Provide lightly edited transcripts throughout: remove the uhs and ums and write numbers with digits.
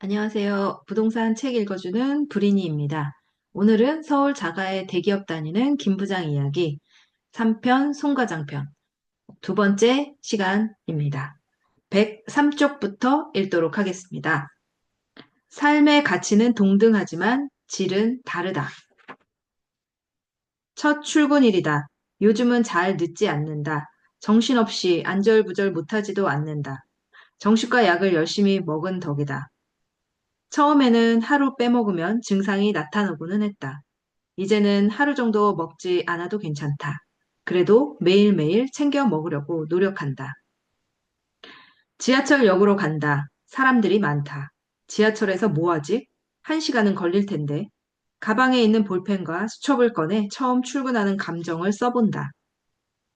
안녕하세요. 부동산 책 읽어주는 브리니입니다. 오늘은 서울 자가의 대기업 다니는 김 부장 이야기 3편 송과장편 두 번째 시간입니다. 103쪽부터 읽도록 하겠습니다. 삶의 가치는 동등하지만 질은 다르다. 첫 출근일이다. 요즘은 잘 늦지 않는다. 정신없이 안절부절 못하지도 않는다. 정신과 약을 열심히 먹은 덕이다. 처음에는 하루 빼먹으면 증상이 나타나고는 했다. 이제는 하루 정도 먹지 않아도 괜찮다. 그래도 매일매일 챙겨 먹으려고 노력한다. 지하철역으로 간다. 사람들이 많다. 지하철에서 뭐 하지? 1시간은 걸릴 텐데. 가방에 있는 볼펜과 수첩을 꺼내 처음 출근하는 감정을 써본다.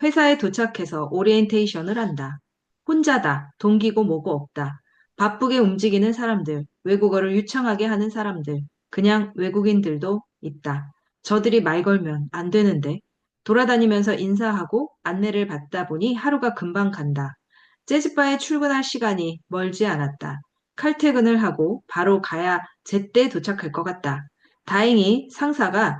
회사에 도착해서 오리엔테이션을 한다. 혼자다. 동기고 뭐고 없다. 바쁘게 움직이는 사람들, 외국어를 유창하게 하는 사람들, 그냥 외국인들도 있다. 저들이 말 걸면 안 되는데. 돌아다니면서 인사하고 안내를 받다 보니 하루가 금방 간다. 재즈바에 출근할 시간이 멀지 않았다. 칼퇴근을 하고 바로 가야 제때 도착할 것 같다. 다행히 상사가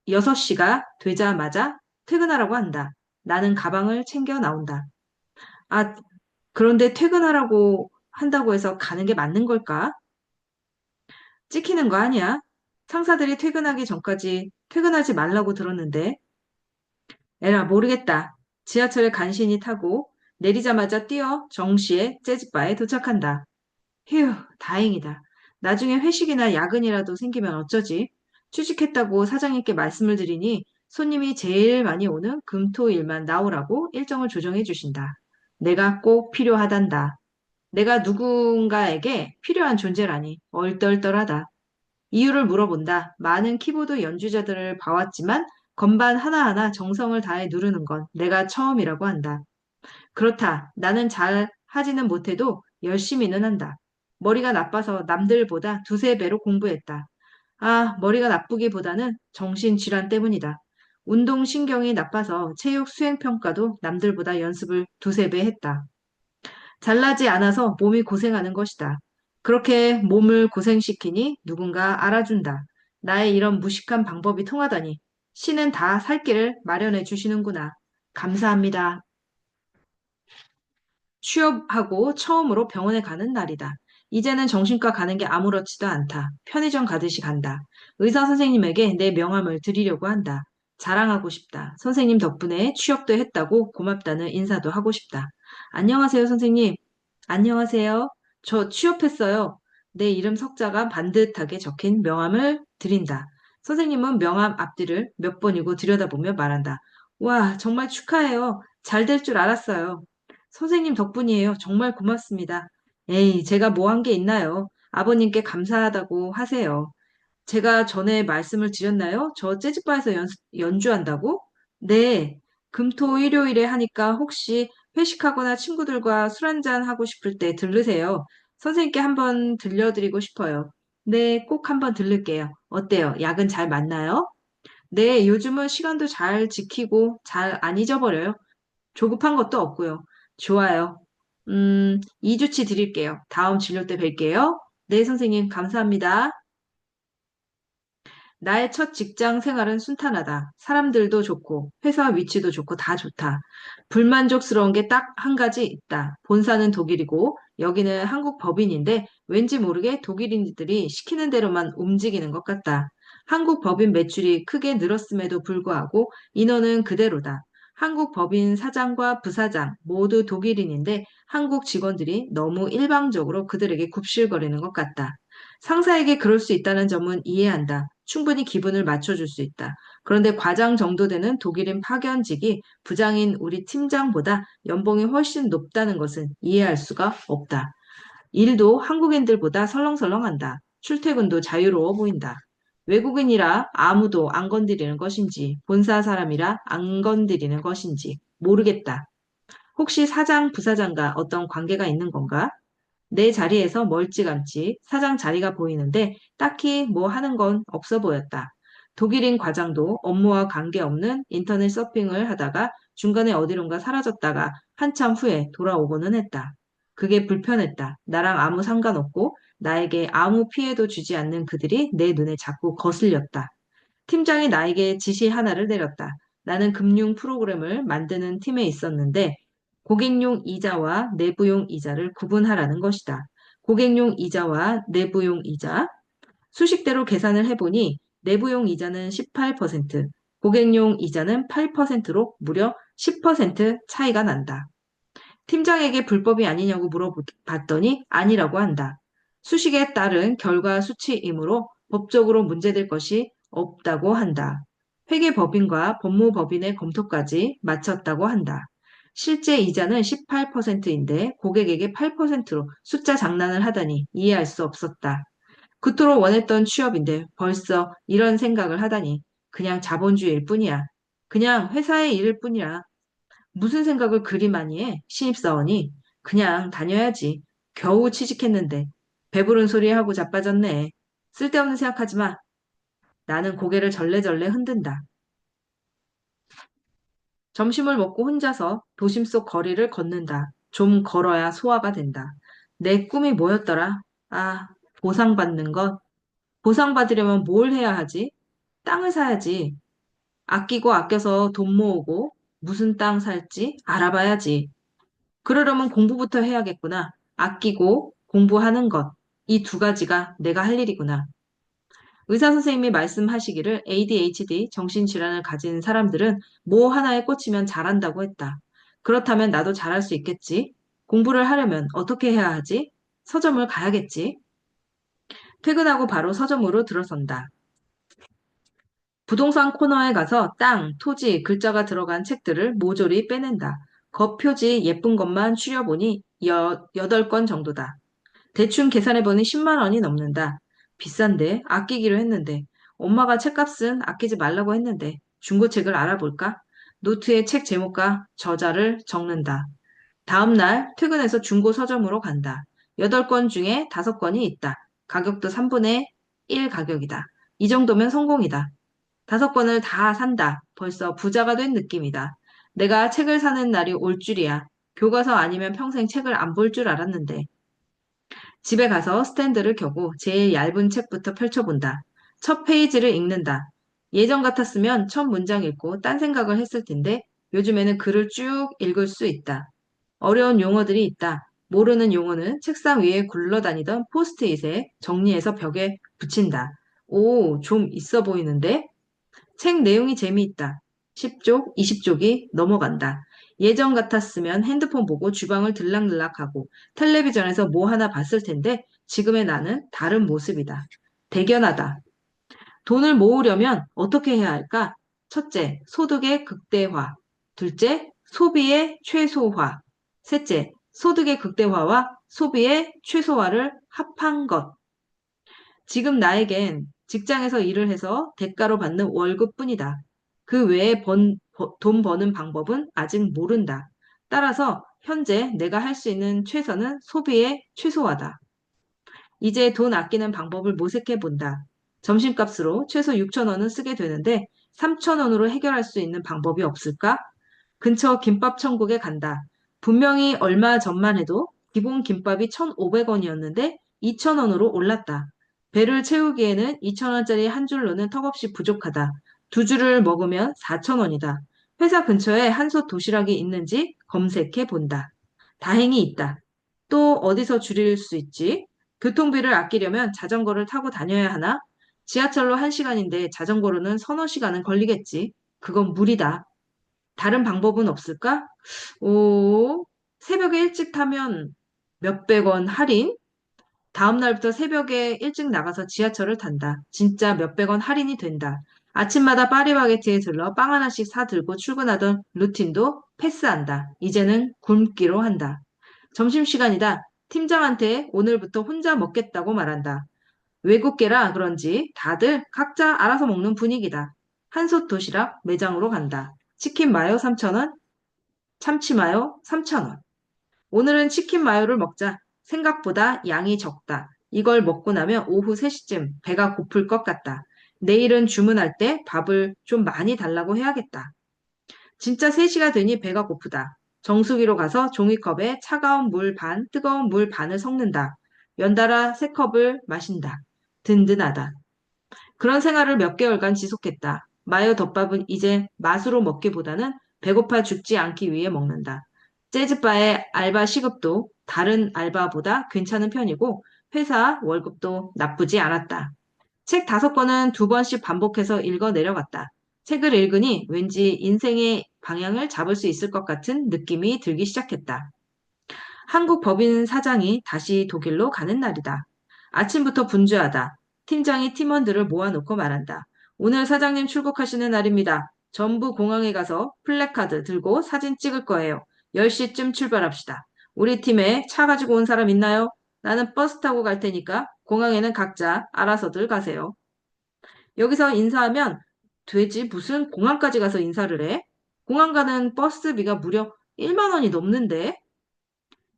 6시가 되자마자 퇴근하라고 한다. 나는 가방을 챙겨 나온다. 아, 그런데 퇴근하라고 한다고 해서 가는 게 맞는 걸까? 찍히는 거 아니야? 상사들이 퇴근하기 전까지 퇴근하지 말라고 들었는데. 에라, 모르겠다. 지하철에 간신히 타고 내리자마자 뛰어 정시에 재즈바에 도착한다. 휴, 다행이다. 나중에 회식이나 야근이라도 생기면 어쩌지? 취직했다고 사장님께 말씀을 드리니 손님이 제일 많이 오는 금토일만 나오라고 일정을 조정해 주신다. 내가 꼭 필요하단다. 내가 누군가에게 필요한 존재라니 얼떨떨하다. 이유를 물어본다. 많은 키보드 연주자들을 봐왔지만 건반 하나하나 정성을 다해 누르는 건 내가 처음이라고 한다. 그렇다. 나는 잘 하지는 못해도 열심히는 한다. 머리가 나빠서 남들보다 두세 배로 공부했다. 아, 머리가 나쁘기보다는 정신질환 때문이다. 운동신경이 나빠서 체육 수행평가도 남들보다 연습을 두세 배 했다. 잘나지 않아서 몸이 고생하는 것이다. 그렇게 몸을 고생시키니 누군가 알아준다. 나의 이런 무식한 방법이 통하다니. 신은 다 살 길을 마련해 주시는구나. 감사합니다. 취업하고 처음으로 병원에 가는 날이다. 이제는 정신과 가는 게 아무렇지도 않다. 편의점 가듯이 간다. 의사 선생님에게 내 명함을 드리려고 한다. 자랑하고 싶다. 선생님 덕분에 취업도 했다고 고맙다는 인사도 하고 싶다. 안녕하세요, 선생님. 안녕하세요. 저 취업했어요. 내 이름 석자가 반듯하게 적힌 명함을 드린다. 선생님은 명함 앞뒤를 몇 번이고 들여다보며 말한다. 와, 정말 축하해요. 잘 될 줄 알았어요. 선생님 덕분이에요. 정말 고맙습니다. 에이, 제가 뭐 한 게 있나요? 아버님께 감사하다고 하세요. 제가 전에 말씀을 드렸나요? 저 재즈바에서 연주한다고? 네. 금토 일요일에 하니까 혹시 회식하거나 친구들과 술 한잔 하고 싶을 때 들르세요. 선생님께 한번 들려드리고 싶어요. 네, 꼭 한번 들를게요. 어때요? 약은 잘 맞나요? 네, 요즘은 시간도 잘 지키고 잘 안 잊어버려요. 조급한 것도 없고요. 좋아요. 2주치 드릴게요. 다음 진료 때 뵐게요. 네, 선생님, 감사합니다. 나의 첫 직장 생활은 순탄하다. 사람들도 좋고, 회사 위치도 좋고, 다 좋다. 불만족스러운 게 딱 한 가지 있다. 본사는 독일이고, 여기는 한국 법인인데, 왠지 모르게 독일인들이 시키는 대로만 움직이는 것 같다. 한국 법인 매출이 크게 늘었음에도 불구하고, 인원은 그대로다. 한국 법인 사장과 부사장 모두 독일인인데, 한국 직원들이 너무 일방적으로 그들에게 굽실거리는 것 같다. 상사에게 그럴 수 있다는 점은 이해한다. 충분히 기분을 맞춰줄 수 있다. 그런데 과장 정도 되는 독일인 파견직이 부장인 우리 팀장보다 연봉이 훨씬 높다는 것은 이해할 수가 없다. 일도 한국인들보다 설렁설렁한다. 출퇴근도 자유로워 보인다. 외국인이라 아무도 안 건드리는 것인지, 본사 사람이라 안 건드리는 것인지 모르겠다. 혹시 사장, 부사장과 어떤 관계가 있는 건가? 내 자리에서 멀찌감치 사장 자리가 보이는데 딱히 뭐 하는 건 없어 보였다. 독일인 과장도 업무와 관계없는 인터넷 서핑을 하다가 중간에 어디론가 사라졌다가 한참 후에 돌아오고는 했다. 그게 불편했다. 나랑 아무 상관없고 나에게 아무 피해도 주지 않는 그들이 내 눈에 자꾸 거슬렸다. 팀장이 나에게 지시 하나를 내렸다. 나는 금융 프로그램을 만드는 팀에 있었는데 고객용 이자와 내부용 이자를 구분하라는 것이다. 고객용 이자와 내부용 이자, 수식대로 계산을 해보니 내부용 이자는 18%, 고객용 이자는 8%로 무려 10% 차이가 난다. 팀장에게 불법이 아니냐고 물어봤더니 아니라고 한다. 수식에 따른 결과 수치이므로 법적으로 문제될 것이 없다고 한다. 회계법인과 법무법인의 검토까지 마쳤다고 한다. 실제 이자는 18%인데 고객에게 8%로 숫자 장난을 하다니 이해할 수 없었다. 그토록 원했던 취업인데 벌써 이런 생각을 하다니 그냥 자본주의일 뿐이야. 그냥 회사의 일일 뿐이야. 무슨 생각을 그리 많이 해? 신입사원이. 그냥 다녀야지. 겨우 취직했는데. 배부른 소리 하고 자빠졌네. 쓸데없는 생각하지 마. 나는 고개를 절레절레 흔든다. 점심을 먹고 혼자서 도심 속 거리를 걷는다. 좀 걸어야 소화가 된다. 내 꿈이 뭐였더라? 아, 보상받는 것. 보상받으려면 뭘 해야 하지? 땅을 사야지. 아끼고 아껴서 돈 모으고 무슨 땅 살지 알아봐야지. 그러려면 공부부터 해야겠구나. 아끼고 공부하는 것. 이 두 가지가 내가 할 일이구나. 의사 선생님이 말씀하시기를 ADHD, 정신질환을 가진 사람들은 뭐 하나에 꽂히면 잘한다고 했다. 그렇다면 나도 잘할 수 있겠지. 공부를 하려면 어떻게 해야 하지? 서점을 가야겠지. 퇴근하고 바로 서점으로 들어선다. 부동산 코너에 가서 땅, 토지, 글자가 들어간 책들을 모조리 빼낸다. 겉표지 예쁜 것만 추려보니 8권 정도다. 대충 계산해보니 10만 원이 넘는다. 비싼데 아끼기로 했는데 엄마가 책값은 아끼지 말라고 했는데 중고책을 알아볼까? 노트에 책 제목과 저자를 적는다. 다음 날 퇴근해서 중고 서점으로 간다. 8권 중에 5권이 있다. 가격도 3분의 1 가격이다. 이 정도면 성공이다. 5권을 다 산다. 벌써 부자가 된 느낌이다. 내가 책을 사는 날이 올 줄이야. 교과서 아니면 평생 책을 안 볼 줄 알았는데. 집에 가서 스탠드를 켜고 제일 얇은 책부터 펼쳐본다. 첫 페이지를 읽는다. 예전 같았으면 첫 문장 읽고 딴 생각을 했을 텐데 요즘에는 글을 쭉 읽을 수 있다. 어려운 용어들이 있다. 모르는 용어는 책상 위에 굴러다니던 포스트잇에 정리해서 벽에 붙인다. 오, 좀 있어 보이는데? 책 내용이 재미있다. 10쪽, 20쪽이 넘어간다. 예전 같았으면 핸드폰 보고 주방을 들락날락하고 텔레비전에서 뭐 하나 봤을 텐데 지금의 나는 다른 모습이다. 대견하다. 돈을 모으려면 어떻게 해야 할까? 첫째, 소득의 극대화. 둘째, 소비의 최소화. 셋째, 소득의 극대화와 소비의 최소화를 합한 것. 지금 나에겐 직장에서 일을 해서 대가로 받는 월급뿐이다. 그 외에 돈 버는 방법은 아직 모른다. 따라서 현재 내가 할 수 있는 최선은 소비의 최소화다. 이제 돈 아끼는 방법을 모색해 본다. 점심값으로 최소 6천 원은 쓰게 되는데 3천 원으로 해결할 수 있는 방법이 없을까? 근처 김밥 천국에 간다. 분명히 얼마 전만 해도 기본 김밥이 1,500원이었는데 2,000원으로 올랐다. 배를 채우기에는 2,000원짜리 한 줄로는 턱없이 부족하다. 두 줄을 먹으면 4,000원이다. 회사 근처에 한솥 도시락이 있는지 검색해 본다. 다행히 있다. 또 어디서 줄일 수 있지? 교통비를 아끼려면 자전거를 타고 다녀야 하나? 지하철로 1시간인데 자전거로는 서너 시간은 걸리겠지. 그건 무리다. 다른 방법은 없을까? 오, 새벽에 일찍 타면 몇백 원 할인? 다음 날부터 새벽에 일찍 나가서 지하철을 탄다. 진짜 몇백 원 할인이 된다. 아침마다 파리바게트에 들러 빵 하나씩 사들고 출근하던 루틴도 패스한다. 이제는 굶기로 한다. 점심시간이다. 팀장한테 오늘부터 혼자 먹겠다고 말한다. 외국계라 그런지 다들 각자 알아서 먹는 분위기다. 한솥 도시락 매장으로 간다. 치킨 마요 3,000원, 참치 마요 3,000원. 오늘은 치킨 마요를 먹자. 생각보다 양이 적다. 이걸 먹고 나면 오후 3시쯤 배가 고플 것 같다. 내일은 주문할 때 밥을 좀 많이 달라고 해야겠다. 진짜 3시가 되니 배가 고프다. 정수기로 가서 종이컵에 차가운 물 반, 뜨거운 물 반을 섞는다. 연달아 3컵을 마신다. 든든하다. 그런 생활을 몇 개월간 지속했다. 마요 덮밥은 이제 맛으로 먹기보다는 배고파 죽지 않기 위해 먹는다. 재즈바의 알바 시급도 다른 알바보다 괜찮은 편이고 회사 월급도 나쁘지 않았다. 책 5권은 2번씩 반복해서 읽어 내려갔다. 책을 읽으니 왠지 인생의 방향을 잡을 수 있을 것 같은 느낌이 들기 시작했다. 한국 법인 사장이 다시 독일로 가는 날이다. 아침부터 분주하다. 팀장이 팀원들을 모아놓고 말한다. 오늘 사장님 출국하시는 날입니다. 전부 공항에 가서 플래카드 들고 사진 찍을 거예요. 10시쯤 출발합시다. 우리 팀에 차 가지고 온 사람 있나요? 나는 버스 타고 갈 테니까 공항에는 각자 알아서들 가세요. 여기서 인사하면 되지 무슨 공항까지 가서 인사를 해? 공항 가는 버스비가 무려 1만 원이 넘는데?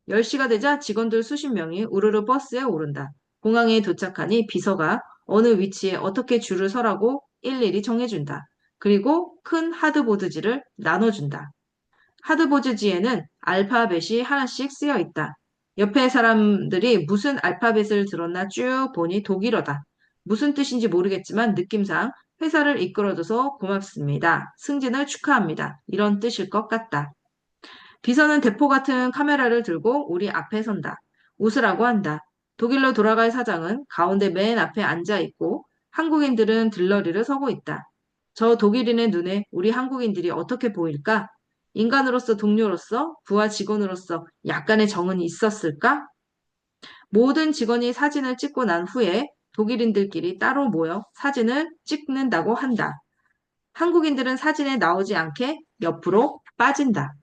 10시가 되자 직원들 수십 명이 우르르 버스에 오른다. 공항에 도착하니 비서가 어느 위치에 어떻게 줄을 서라고 일일이 정해준다. 그리고 큰 하드보드지를 나눠준다. 하드보드지에는 알파벳이 하나씩 쓰여 있다. 옆에 사람들이 무슨 알파벳을 들었나 쭉 보니 독일어다. 무슨 뜻인지 모르겠지만 느낌상 회사를 이끌어줘서 고맙습니다. 승진을 축하합니다. 이런 뜻일 것 같다. 비서는 대포 같은 카메라를 들고 우리 앞에 선다. 웃으라고 한다. 독일로 돌아갈 사장은 가운데 맨 앞에 앉아 있고 한국인들은 들러리를 서고 있다. 저 독일인의 눈에 우리 한국인들이 어떻게 보일까? 인간으로서 동료로서 부하 직원으로서 약간의 정은 있었을까? 모든 직원이 사진을 찍고 난 후에 독일인들끼리 따로 모여 사진을 찍는다고 한다. 한국인들은 사진에 나오지 않게 옆으로 빠진다.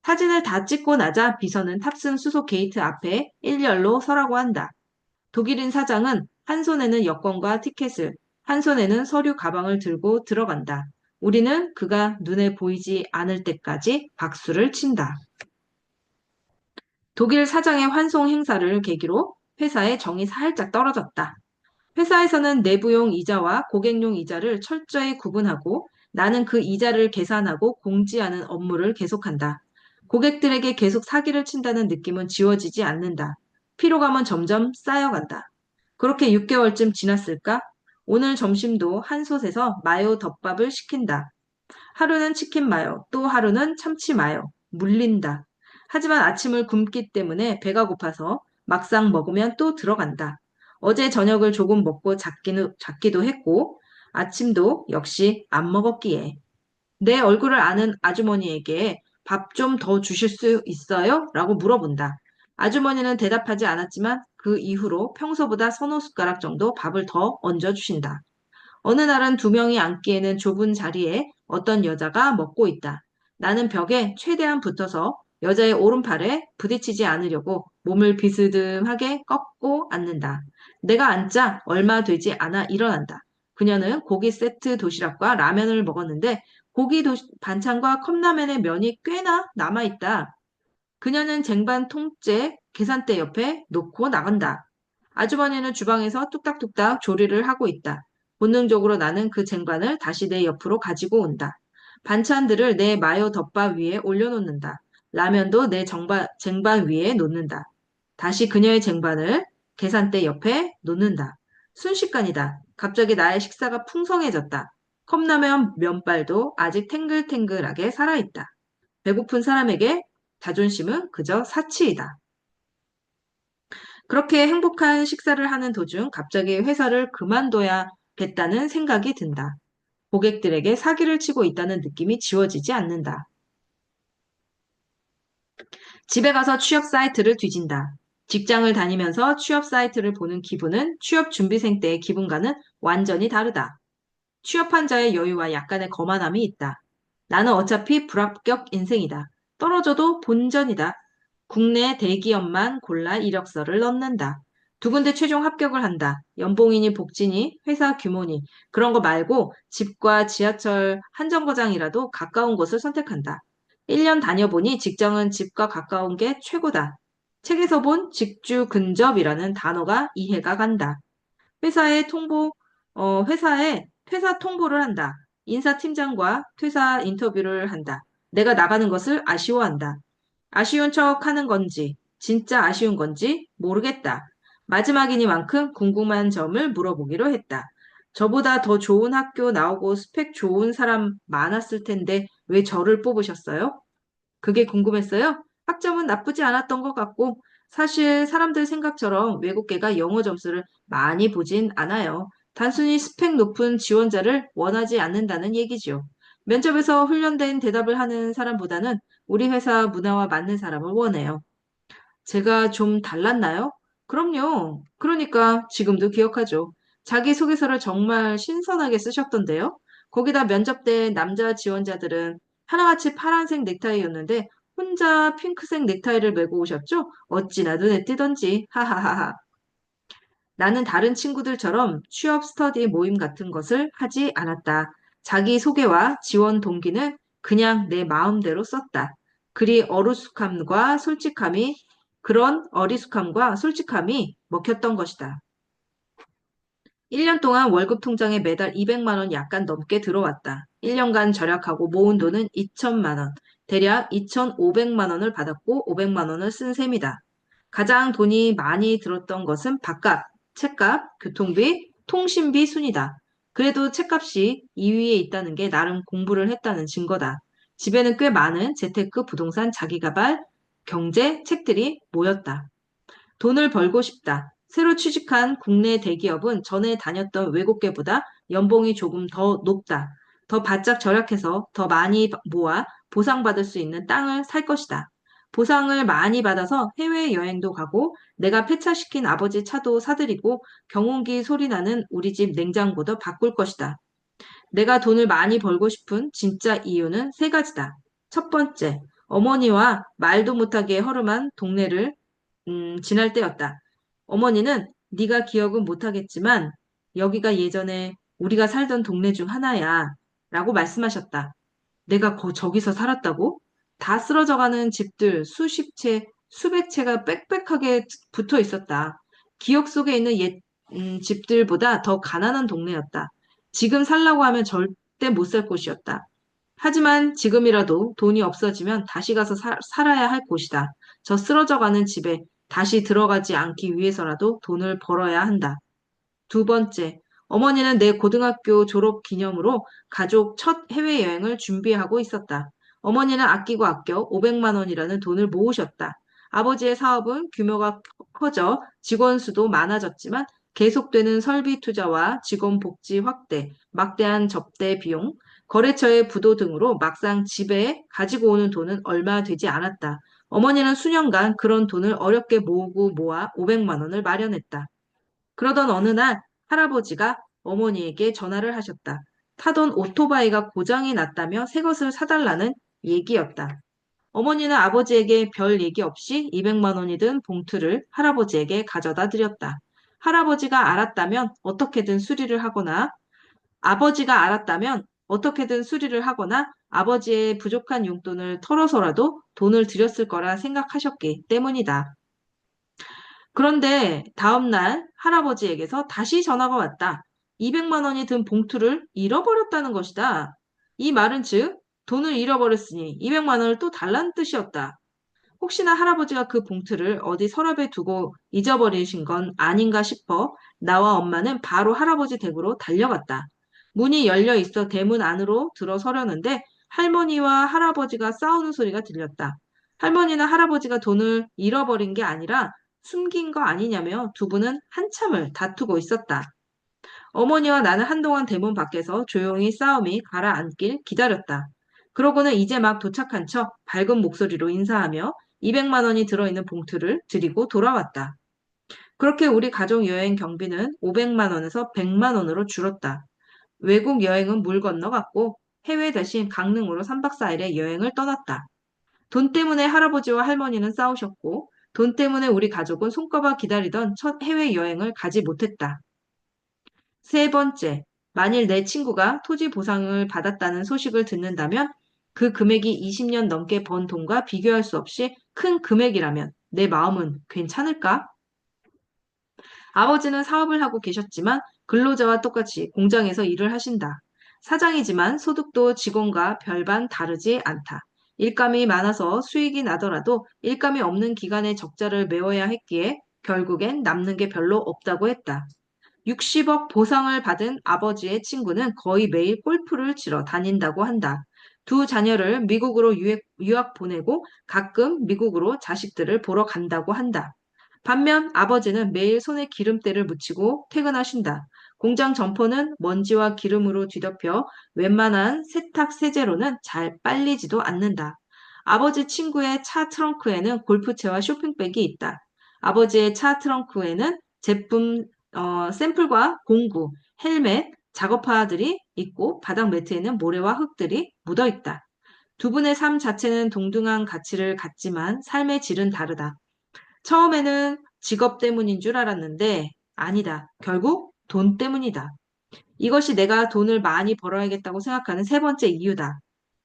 사진을 다 찍고 나자 비서는 탑승 수속 게이트 앞에 일렬로 서라고 한다. 독일인 사장은 한 손에는 여권과 티켓을, 한 손에는 서류 가방을 들고 들어간다. 우리는 그가 눈에 보이지 않을 때까지 박수를 친다. 독일 사장의 환송 행사를 계기로 회사의 정이 살짝 떨어졌다. 회사에서는 내부용 이자와 고객용 이자를 철저히 구분하고 나는 그 이자를 계산하고 공지하는 업무를 계속한다. 고객들에게 계속 사기를 친다는 느낌은 지워지지 않는다. 피로감은 점점 쌓여간다. 그렇게 6개월쯤 지났을까? 오늘 점심도 한 솥에서 마요 덮밥을 시킨다. 하루는 치킨 마요, 또 하루는 참치 마요. 물린다. 하지만 아침을 굶기 때문에 배가 고파서 막상 먹으면 또 들어간다. 어제 저녁을 조금 먹고 잤기도 했고 아침도 역시 안 먹었기에 내 얼굴을 아는 아주머니에게 밥 좀 더 주실 수 있어요? 라고 물어본다. 아주머니는 대답하지 않았지만 그 이후로 평소보다 서너 숟가락 정도 밥을 더 얹어주신다. 어느 날은 2명이 앉기에는 좁은 자리에 어떤 여자가 먹고 있다. 나는 벽에 최대한 붙어서 여자의 오른팔에 부딪히지 않으려고 몸을 비스듬하게 꺾고 앉는다. 내가 앉자 얼마 되지 않아 일어난다. 그녀는 고기 세트 도시락과 라면을 먹었는데 반찬과 컵라면의 면이 꽤나 남아있다. 그녀는 쟁반 통째 계산대 옆에 놓고 나간다. 아주머니는 주방에서 뚝딱뚝딱 조리를 하고 있다. 본능적으로 나는 그 쟁반을 다시 내 옆으로 가지고 온다. 반찬들을 내 마요 덮밥 위에 올려놓는다. 라면도 내 쟁반 위에 놓는다. 다시 그녀의 쟁반을 계산대 옆에 놓는다. 순식간이다. 갑자기 나의 식사가 풍성해졌다. 컵라면 면발도 아직 탱글탱글하게 살아있다. 배고픈 사람에게 자존심은 그저 사치이다. 그렇게 행복한 식사를 하는 도중 갑자기 회사를 그만둬야겠다는 생각이 든다. 고객들에게 사기를 치고 있다는 느낌이 지워지지 않는다. 집에 가서 취업 사이트를 뒤진다. 직장을 다니면서 취업 사이트를 보는 기분은 취업 준비생 때의 기분과는 완전히 다르다. 취업한 자의 여유와 약간의 거만함이 있다. 나는 어차피 불합격 인생이다. 떨어져도 본전이다. 국내 대기업만 골라 이력서를 넣는다. 2군데 최종 합격을 한다. 연봉이니 복지니 회사 규모니 그런 거 말고 집과 지하철 한 정거장이라도 가까운 곳을 선택한다. 1년 다녀보니 직장은 집과 가까운 게 최고다. 책에서 본 직주 근접이라는 단어가 이해가 간다. 회사에 퇴사 통보를 한다. 인사팀장과 퇴사 인터뷰를 한다. 내가 나가는 것을 아쉬워한다. 아쉬운 척 하는 건지, 진짜 아쉬운 건지 모르겠다. 마지막이니만큼 궁금한 점을 물어보기로 했다. 저보다 더 좋은 학교 나오고 스펙 좋은 사람 많았을 텐데 왜 저를 뽑으셨어요? 그게 궁금했어요. 학점은 나쁘지 않았던 것 같고, 사실 사람들 생각처럼 외국계가 영어 점수를 많이 보진 않아요. 단순히 스펙 높은 지원자를 원하지 않는다는 얘기지요. 면접에서 훈련된 대답을 하는 사람보다는 우리 회사 문화와 맞는 사람을 원해요. 제가 좀 달랐나요? 그럼요. 그러니까 지금도 기억하죠. 자기소개서를 정말 신선하게 쓰셨던데요. 거기다 면접 때 남자 지원자들은 하나같이 파란색 넥타이였는데 혼자 핑크색 넥타이를 메고 오셨죠? 어찌나 눈에 띄던지. 하하하하. 나는 다른 친구들처럼 취업 스터디 모임 같은 것을 하지 않았다. 자기 소개와 지원 동기는 그냥 내 마음대로 썼다. 그런 어리숙함과 솔직함이 먹혔던 것이다. 1년 동안 월급 통장에 매달 200만 원 약간 넘게 들어왔다. 1년간 절약하고 모은 돈은 2천만 원, 대략 2,500만 원을 받았고 500만 원을 쓴 셈이다. 가장 돈이 많이 들었던 것은 밥값, 책값, 교통비, 통신비 순이다. 그래도 책값이 2위에 있다는 게 나름 공부를 했다는 증거다. 집에는 꽤 많은 재테크, 부동산, 자기가발, 경제, 책들이 모였다. 돈을 벌고 싶다. 새로 취직한 국내 대기업은 전에 다녔던 외국계보다 연봉이 조금 더 높다. 더 바짝 절약해서 더 많이 모아 보상받을 수 있는 땅을 살 것이다. 보상을 많이 받아서 해외여행도 가고 내가 폐차시킨 아버지 차도 사드리고 경운기 소리 나는 우리 집 냉장고도 바꿀 것이다. 내가 돈을 많이 벌고 싶은 진짜 이유는 세 가지다. 첫 번째, 어머니와 말도 못하게 허름한 동네를 지날 때였다. 어머니는 네가 기억은 못하겠지만 여기가 예전에 우리가 살던 동네 중 하나야 라고 말씀하셨다. 내가 저기서 살았다고? 다 쓰러져가는 집들 수십 채, 수백 채가 빽빽하게 붙어 있었다. 기억 속에 있는 옛 집들보다 더 가난한 동네였다. 지금 살라고 하면 절대 못 살 곳이었다. 하지만 지금이라도 돈이 없어지면 다시 가서 살아야 할 곳이다. 저 쓰러져가는 집에 다시 들어가지 않기 위해서라도 돈을 벌어야 한다. 두 번째, 어머니는 내 고등학교 졸업 기념으로 가족 첫 해외여행을 준비하고 있었다. 어머니는 아끼고 아껴 500만 원이라는 돈을 모으셨다. 아버지의 사업은 규모가 커져 직원 수도 많아졌지만 계속되는 설비 투자와 직원 복지 확대, 막대한 접대 비용, 거래처의 부도 등으로 막상 집에 가지고 오는 돈은 얼마 되지 않았다. 어머니는 수년간 그런 돈을 어렵게 모으고 모아 500만 원을 마련했다. 그러던 어느 날 할아버지가 어머니에게 전화를 하셨다. 타던 오토바이가 고장이 났다며 새 것을 사달라는 얘기였다. 어머니는 아버지에게 별 얘기 없이 200만 원이 든 봉투를 할아버지에게 가져다 드렸다. 할아버지가 알았다면 어떻게든 수리를 하거나 아버지가 알았다면 어떻게든 수리를 하거나 아버지의 부족한 용돈을 털어서라도 돈을 드렸을 거라 생각하셨기 때문이다. 그런데 다음날 할아버지에게서 다시 전화가 왔다. 200만 원이 든 봉투를 잃어버렸다는 것이다. 이 말은 즉, 돈을 잃어버렸으니 200만 원을 또 달라는 뜻이었다. 혹시나 할아버지가 그 봉투를 어디 서랍에 두고 잊어버리신 건 아닌가 싶어 나와 엄마는 바로 할아버지 댁으로 달려갔다. 문이 열려 있어 대문 안으로 들어서려는데 할머니와 할아버지가 싸우는 소리가 들렸다. 할머니는 할아버지가 돈을 잃어버린 게 아니라 숨긴 거 아니냐며 두 분은 한참을 다투고 있었다. 어머니와 나는 한동안 대문 밖에서 조용히 싸움이 가라앉길 기다렸다. 그러고는 이제 막 도착한 척 밝은 목소리로 인사하며 200만 원이 들어있는 봉투를 드리고 돌아왔다. 그렇게 우리 가족 여행 경비는 500만 원에서 100만 원으로 줄었다. 외국 여행은 물 건너갔고 해외 대신 강릉으로 3박 4일의 여행을 떠났다. 돈 때문에 할아버지와 할머니는 싸우셨고 돈 때문에 우리 가족은 손꼽아 기다리던 첫 해외 여행을 가지 못했다. 세 번째, 만일 내 친구가 토지 보상을 받았다는 소식을 듣는다면 그 금액이 20년 넘게 번 돈과 비교할 수 없이 큰 금액이라면 내 마음은 괜찮을까? 아버지는 사업을 하고 계셨지만 근로자와 똑같이 공장에서 일을 하신다. 사장이지만 소득도 직원과 별반 다르지 않다. 일감이 많아서 수익이 나더라도 일감이 없는 기간에 적자를 메워야 했기에 결국엔 남는 게 별로 없다고 했다. 60억 보상을 받은 아버지의 친구는 거의 매일 골프를 치러 다닌다고 한다. 두 자녀를 미국으로 유학 보내고 가끔 미국으로 자식들을 보러 간다고 한다. 반면 아버지는 매일 손에 기름때를 묻히고 퇴근하신다. 공장 점퍼는 먼지와 기름으로 뒤덮여 웬만한 세탁 세제로는 잘 빨리지도 않는다. 아버지 친구의 차 트렁크에는 골프채와 쇼핑백이 있다. 아버지의 차 트렁크에는 제품 샘플과 공구, 헬멧, 작업화들이 있고 바닥 매트에는 모래와 흙들이 묻어 있다. 두 분의 삶 자체는 동등한 가치를 갖지만 삶의 질은 다르다. 처음에는 직업 때문인 줄 알았는데 아니다. 결국 돈 때문이다. 이것이 내가 돈을 많이 벌어야겠다고 생각하는 세 번째 이유다.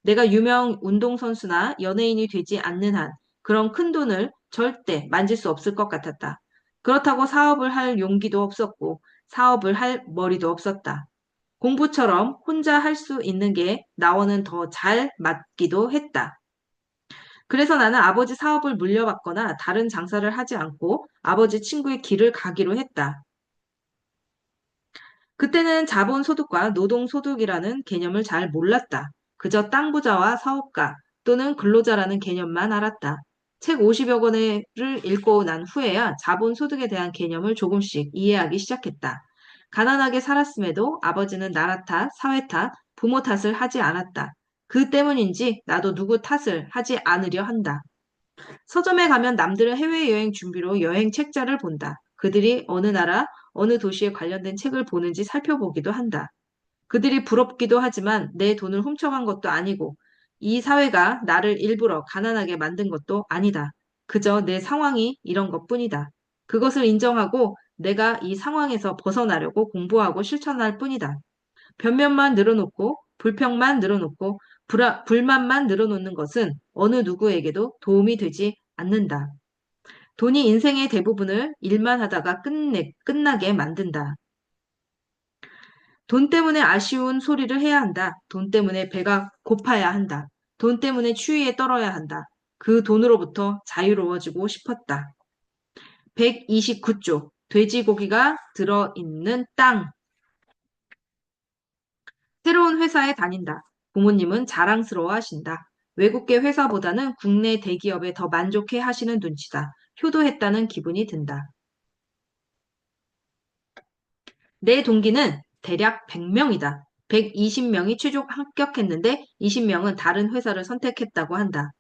내가 유명 운동선수나 연예인이 되지 않는 한 그런 큰 돈을 절대 만질 수 없을 것 같았다. 그렇다고 사업을 할 용기도 없었고 사업을 할 머리도 없었다. 공부처럼 혼자 할 수 있는 게 나와는 더 잘 맞기도 했다. 그래서 나는 아버지 사업을 물려받거나 다른 장사를 하지 않고 아버지 친구의 길을 가기로 했다. 그때는 자본소득과 노동소득이라는 개념을 잘 몰랐다. 그저 땅 부자와 사업가 또는 근로자라는 개념만 알았다. 책 50여 권을 읽고 난 후에야 자본소득에 대한 개념을 조금씩 이해하기 시작했다. 가난하게 살았음에도 아버지는 나라 탓, 사회 탓, 부모 탓을 하지 않았다. 그 때문인지 나도 누구 탓을 하지 않으려 한다. 서점에 가면 남들은 해외여행 준비로 여행 책자를 본다. 그들이 어느 나라, 어느 도시에 관련된 책을 보는지 살펴보기도 한다. 그들이 부럽기도 하지만 내 돈을 훔쳐간 것도 아니고 이 사회가 나를 일부러 가난하게 만든 것도 아니다. 그저 내 상황이 이런 것뿐이다. 그것을 인정하고 내가 이 상황에서 벗어나려고 공부하고 실천할 뿐이다. 변명만 늘어놓고 불평만 늘어놓고 불만만 늘어놓는 것은 어느 누구에게도 도움이 되지 않는다. 돈이 인생의 대부분을 일만 하다가 끝나게 만든다. 돈 때문에 아쉬운 소리를 해야 한다. 돈 때문에 배가 고파야 한다. 돈 때문에 추위에 떨어야 한다. 그 돈으로부터 자유로워지고 싶었다. 129쪽. 돼지고기가 들어있는 땅. 새로운 회사에 다닌다. 부모님은 자랑스러워 하신다. 외국계 회사보다는 국내 대기업에 더 만족해 하시는 눈치다. 효도했다는 기분이 든다. 내 동기는 대략 100명이다. 120명이 최종 합격했는데 20명은 다른 회사를 선택했다고 한다.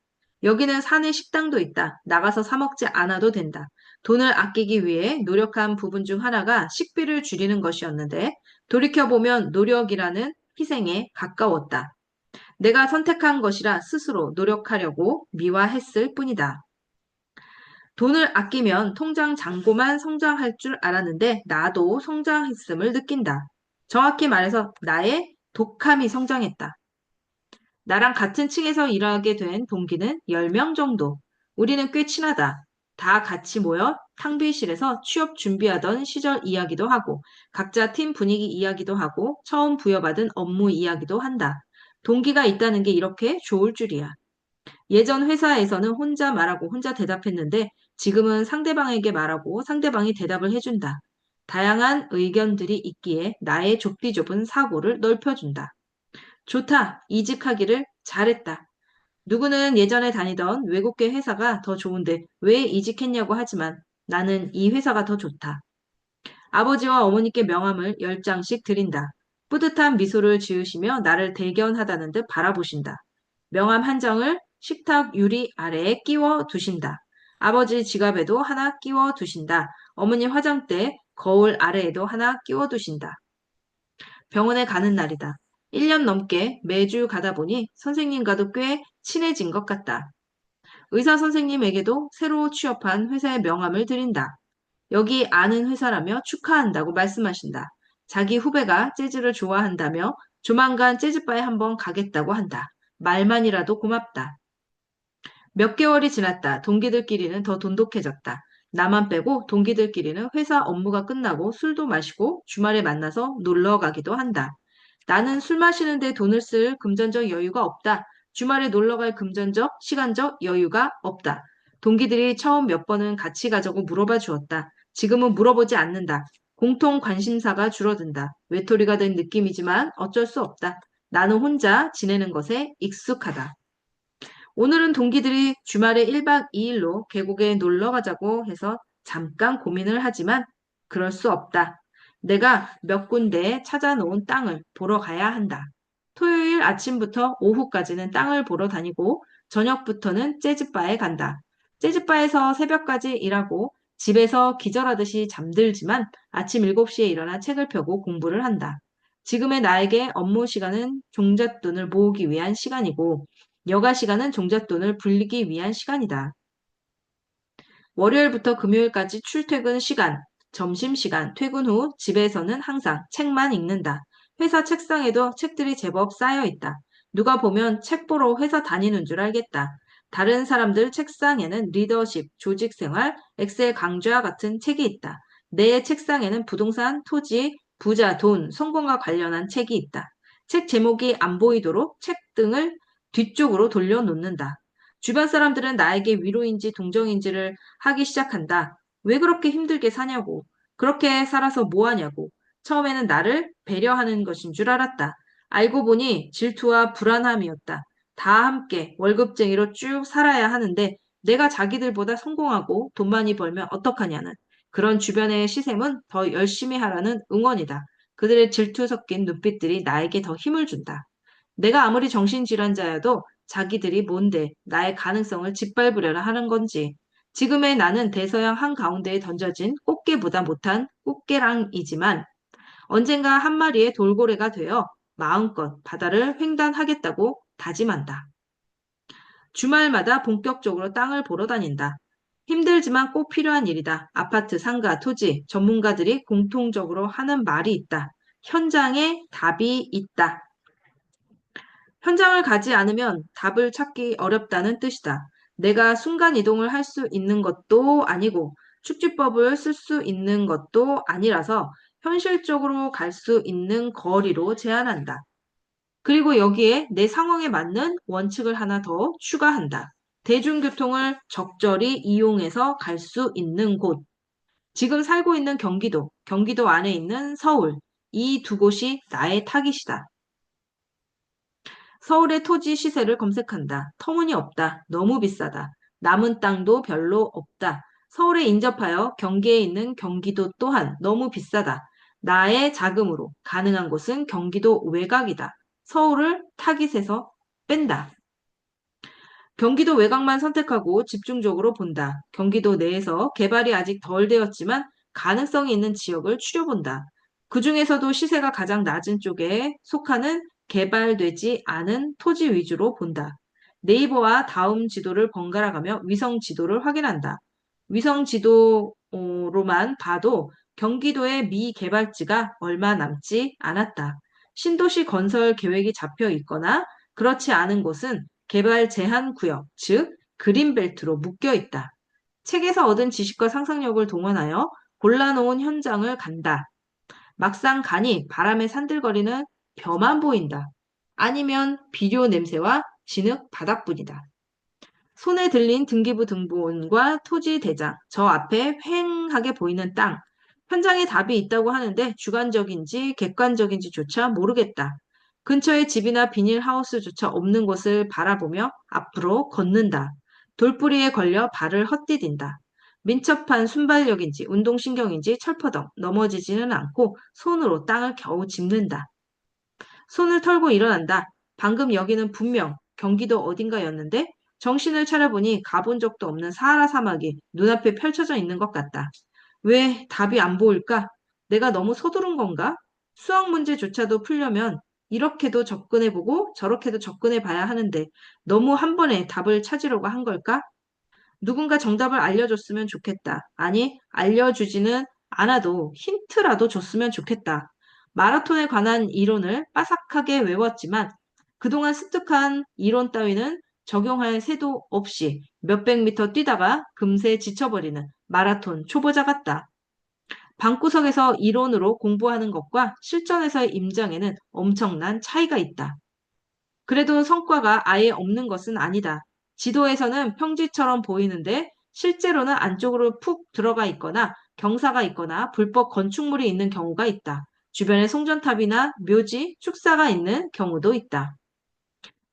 여기는 사내 식당도 있다. 나가서 사 먹지 않아도 된다. 돈을 아끼기 위해 노력한 부분 중 하나가 식비를 줄이는 것이었는데 돌이켜보면 노력이라는 희생에 가까웠다. 내가 선택한 것이라 스스로 노력하려고 미화했을 뿐이다. 돈을 아끼면 통장 잔고만 성장할 줄 알았는데 나도 성장했음을 느낀다. 정확히 말해서 나의 독함이 성장했다. 나랑 같은 층에서 일하게 된 동기는 10명 정도. 우리는 꽤 친하다. 다 같이 모여 탕비실에서 취업 준비하던 시절 이야기도 하고 각자 팀 분위기 이야기도 하고 처음 부여받은 업무 이야기도 한다. 동기가 있다는 게 이렇게 좋을 줄이야. 예전 회사에서는 혼자 말하고 혼자 대답했는데 지금은 상대방에게 말하고 상대방이 대답을 해준다. 다양한 의견들이 있기에 나의 좁디 좁은 사고를 넓혀준다. 좋다. 이직하기를 잘했다. 누구는 예전에 다니던 외국계 회사가 더 좋은데 왜 이직했냐고 하지만 나는 이 회사가 더 좋다. 아버지와 어머니께 명함을 10장씩 드린다. 뿌듯한 미소를 지으시며 나를 대견하다는 듯 바라보신다. 명함 한 장을 식탁 유리 아래에 끼워 두신다. 아버지 지갑에도 하나 끼워 두신다. 어머니 화장대 거울 아래에도 하나 끼워 두신다. 병원에 가는 날이다. 1년 넘게 매주 가다 보니 선생님과도 꽤 친해진 것 같다. 의사 선생님에게도 새로 취업한 회사의 명함을 드린다. 여기 아는 회사라며 축하한다고 말씀하신다. 자기 후배가 재즈를 좋아한다며 조만간 재즈바에 한번 가겠다고 한다. 말만이라도 고맙다. 몇 개월이 지났다. 동기들끼리는 더 돈독해졌다. 나만 빼고 동기들끼리는 회사 업무가 끝나고 술도 마시고 주말에 만나서 놀러 가기도 한다. 나는 술 마시는데 돈을 쓸 금전적 여유가 없다. 주말에 놀러 갈 금전적, 시간적 여유가 없다. 동기들이 처음 몇 번은 같이 가자고 물어봐 주었다. 지금은 물어보지 않는다. 공통 관심사가 줄어든다. 외톨이가 된 느낌이지만 어쩔 수 없다. 나는 혼자 지내는 것에 익숙하다. 오늘은 동기들이 주말에 1박 2일로 계곡에 놀러 가자고 해서 잠깐 고민을 하지만 그럴 수 없다. 내가 몇 군데 찾아놓은 땅을 보러 가야 한다. 토요일 아침부터 오후까지는 땅을 보러 다니고 저녁부터는 재즈바에 간다. 재즈바에서 새벽까지 일하고 집에서 기절하듯이 잠들지만 아침 7시에 일어나 책을 펴고 공부를 한다. 지금의 나에게 업무 시간은 종잣돈을 모으기 위한 시간이고 여가 시간은 종잣돈을 불리기 위한 시간이다. 월요일부터 금요일까지 출퇴근 시간, 점심시간, 퇴근 후 집에서는 항상 책만 읽는다. 회사 책상에도 책들이 제법 쌓여 있다. 누가 보면 책 보러 회사 다니는 줄 알겠다. 다른 사람들 책상에는 리더십, 조직생활, 엑셀 강좌 같은 책이 있다. 내 책상에는 부동산, 토지, 부자, 돈, 성공과 관련한 책이 있다. 책 제목이 안 보이도록 책 등을 뒤쪽으로 돌려놓는다. 주변 사람들은 나에게 위로인지 동정인지를 하기 시작한다. 왜 그렇게 힘들게 사냐고. 그렇게 살아서 뭐 하냐고. 처음에는 나를 배려하는 것인 줄 알았다. 알고 보니 질투와 불안함이었다. 다 함께 월급쟁이로 쭉 살아야 하는데 내가 자기들보다 성공하고 돈 많이 벌면 어떡하냐는 그런 주변의 시샘은 더 열심히 하라는 응원이다. 그들의 질투 섞인 눈빛들이 나에게 더 힘을 준다. 내가 아무리 정신질환자여도 자기들이 뭔데 나의 가능성을 짓밟으려나 하는 건지. 지금의 나는 대서양 한가운데에 던져진 꽃게보다 못한 꽃게랑이지만 언젠가 한 마리의 돌고래가 되어 마음껏 바다를 횡단하겠다고 다짐한다. 주말마다 본격적으로 땅을 보러 다닌다. 힘들지만 꼭 필요한 일이다. 아파트, 상가, 토지, 전문가들이 공통적으로 하는 말이 있다. 현장에 답이 있다. 현장을 가지 않으면 답을 찾기 어렵다는 뜻이다. 내가 순간 이동을 할 수 있는 것도 아니고 축지법을 쓸 수 있는 것도 아니라서 현실적으로 갈 수 있는 거리로 제한한다. 그리고 여기에 내 상황에 맞는 원칙을 하나 더 추가한다. 대중교통을 적절히 이용해서 갈 수 있는 곳. 지금 살고 있는 경기도, 경기도 안에 있는 서울, 이 두 곳이 나의 타깃이다. 서울의 토지 시세를 검색한다. 터무니없다. 너무 비싸다. 남은 땅도 별로 없다. 서울에 인접하여 경기에 있는 경기도 또한 너무 비싸다. 나의 자금으로 가능한 곳은 경기도 외곽이다. 서울을 타깃에서 뺀다. 경기도 외곽만 선택하고 집중적으로 본다. 경기도 내에서 개발이 아직 덜 되었지만 가능성이 있는 지역을 추려본다. 그 중에서도 시세가 가장 낮은 쪽에 속하는 개발되지 않은 토지 위주로 본다. 네이버와 다음 지도를 번갈아가며 위성 지도를 확인한다. 위성 지도로만 봐도 경기도의 미개발지가 얼마 남지 않았다. 신도시 건설 계획이 잡혀 있거나 그렇지 않은 곳은 개발 제한 구역, 즉 그린벨트로 묶여 있다. 책에서 얻은 지식과 상상력을 동원하여 골라놓은 현장을 간다. 막상 가니 바람에 산들거리는 벼만 보인다. 아니면 비료 냄새와 진흙 바닥뿐이다. 손에 들린 등기부 등본과 토지 대장, 저 앞에 휑하게 보이는 땅. 현장에 답이 있다고 하는데 주관적인지 객관적인지조차 모르겠다. 근처에 집이나 비닐하우스조차 없는 곳을 바라보며 앞으로 걷는다. 돌부리에 걸려 발을 헛디딘다. 민첩한 순발력인지 운동신경인지 철퍼덩 넘어지지는 않고 손으로 땅을 겨우 짚는다. 손을 털고 일어난다. 방금 여기는 분명 경기도 어딘가였는데 정신을 차려보니 가본 적도 없는 사하라 사막이 눈앞에 펼쳐져 있는 것 같다. 왜 답이 안 보일까? 내가 너무 서두른 건가? 수학 문제조차도 풀려면 이렇게도 접근해보고 저렇게도 접근해봐야 하는데 너무 한 번에 답을 찾으려고 한 걸까? 누군가 정답을 알려줬으면 좋겠다. 아니, 알려주지는 않아도 힌트라도 줬으면 좋겠다. 마라톤에 관한 이론을 빠삭하게 외웠지만 그동안 습득한 이론 따위는 적용할 새도 없이 몇백 미터 뛰다가 금세 지쳐버리는 마라톤 초보자 같다. 방구석에서 이론으로 공부하는 것과 실전에서의 임장에는 엄청난 차이가 있다. 그래도 성과가 아예 없는 것은 아니다. 지도에서는 평지처럼 보이는데 실제로는 안쪽으로 푹 들어가 있거나 경사가 있거나 불법 건축물이 있는 경우가 있다. 주변에 송전탑이나 묘지, 축사가 있는 경우도 있다.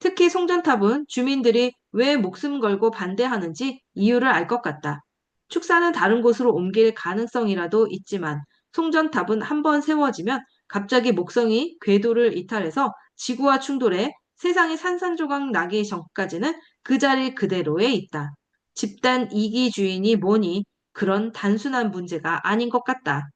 특히 송전탑은 주민들이 왜 목숨 걸고 반대하는지 이유를 알 것 같다. 축사는 다른 곳으로 옮길 가능성이라도 있지만 송전탑은 한번 세워지면 갑자기 목성이 궤도를 이탈해서 지구와 충돌해 세상이 산산조각 나기 전까지는 그 자리 그대로에 있다. 집단 이기주의니 뭐니 그런 단순한 문제가 아닌 것 같다.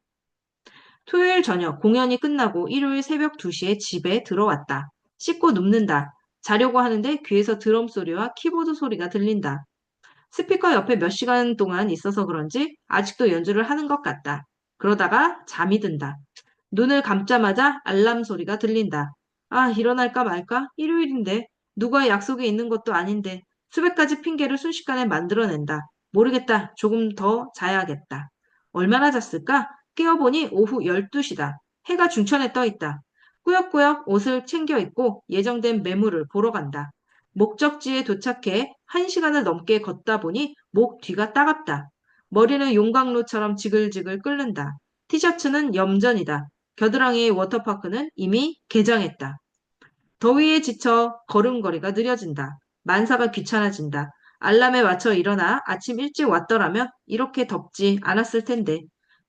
토요일 저녁 공연이 끝나고 일요일 새벽 2시에 집에 들어왔다. 씻고 눕는다. 자려고 하는데 귀에서 드럼 소리와 키보드 소리가 들린다. 스피커 옆에 몇 시간 동안 있어서 그런지 아직도 연주를 하는 것 같다. 그러다가 잠이 든다. 눈을 감자마자 알람 소리가 들린다. 아, 일어날까 말까? 일요일인데. 누가 약속이 있는 것도 아닌데. 수백 가지 핑계를 순식간에 만들어낸다. 모르겠다. 조금 더 자야겠다. 얼마나 잤을까? 깨어보니 오후 12시다. 해가 중천에 떠 있다. 꾸역꾸역 옷을 챙겨 입고 예정된 매물을 보러 간다. 목적지에 도착해 1시간을 넘게 걷다 보니 목 뒤가 따갑다. 머리는 용광로처럼 지글지글 끓는다. 티셔츠는 염전이다. 겨드랑이의 워터파크는 이미 개장했다. 더위에 지쳐 걸음걸이가 느려진다. 만사가 귀찮아진다. 알람에 맞춰 일어나 아침 일찍 왔더라면 이렇게 덥지 않았을 텐데,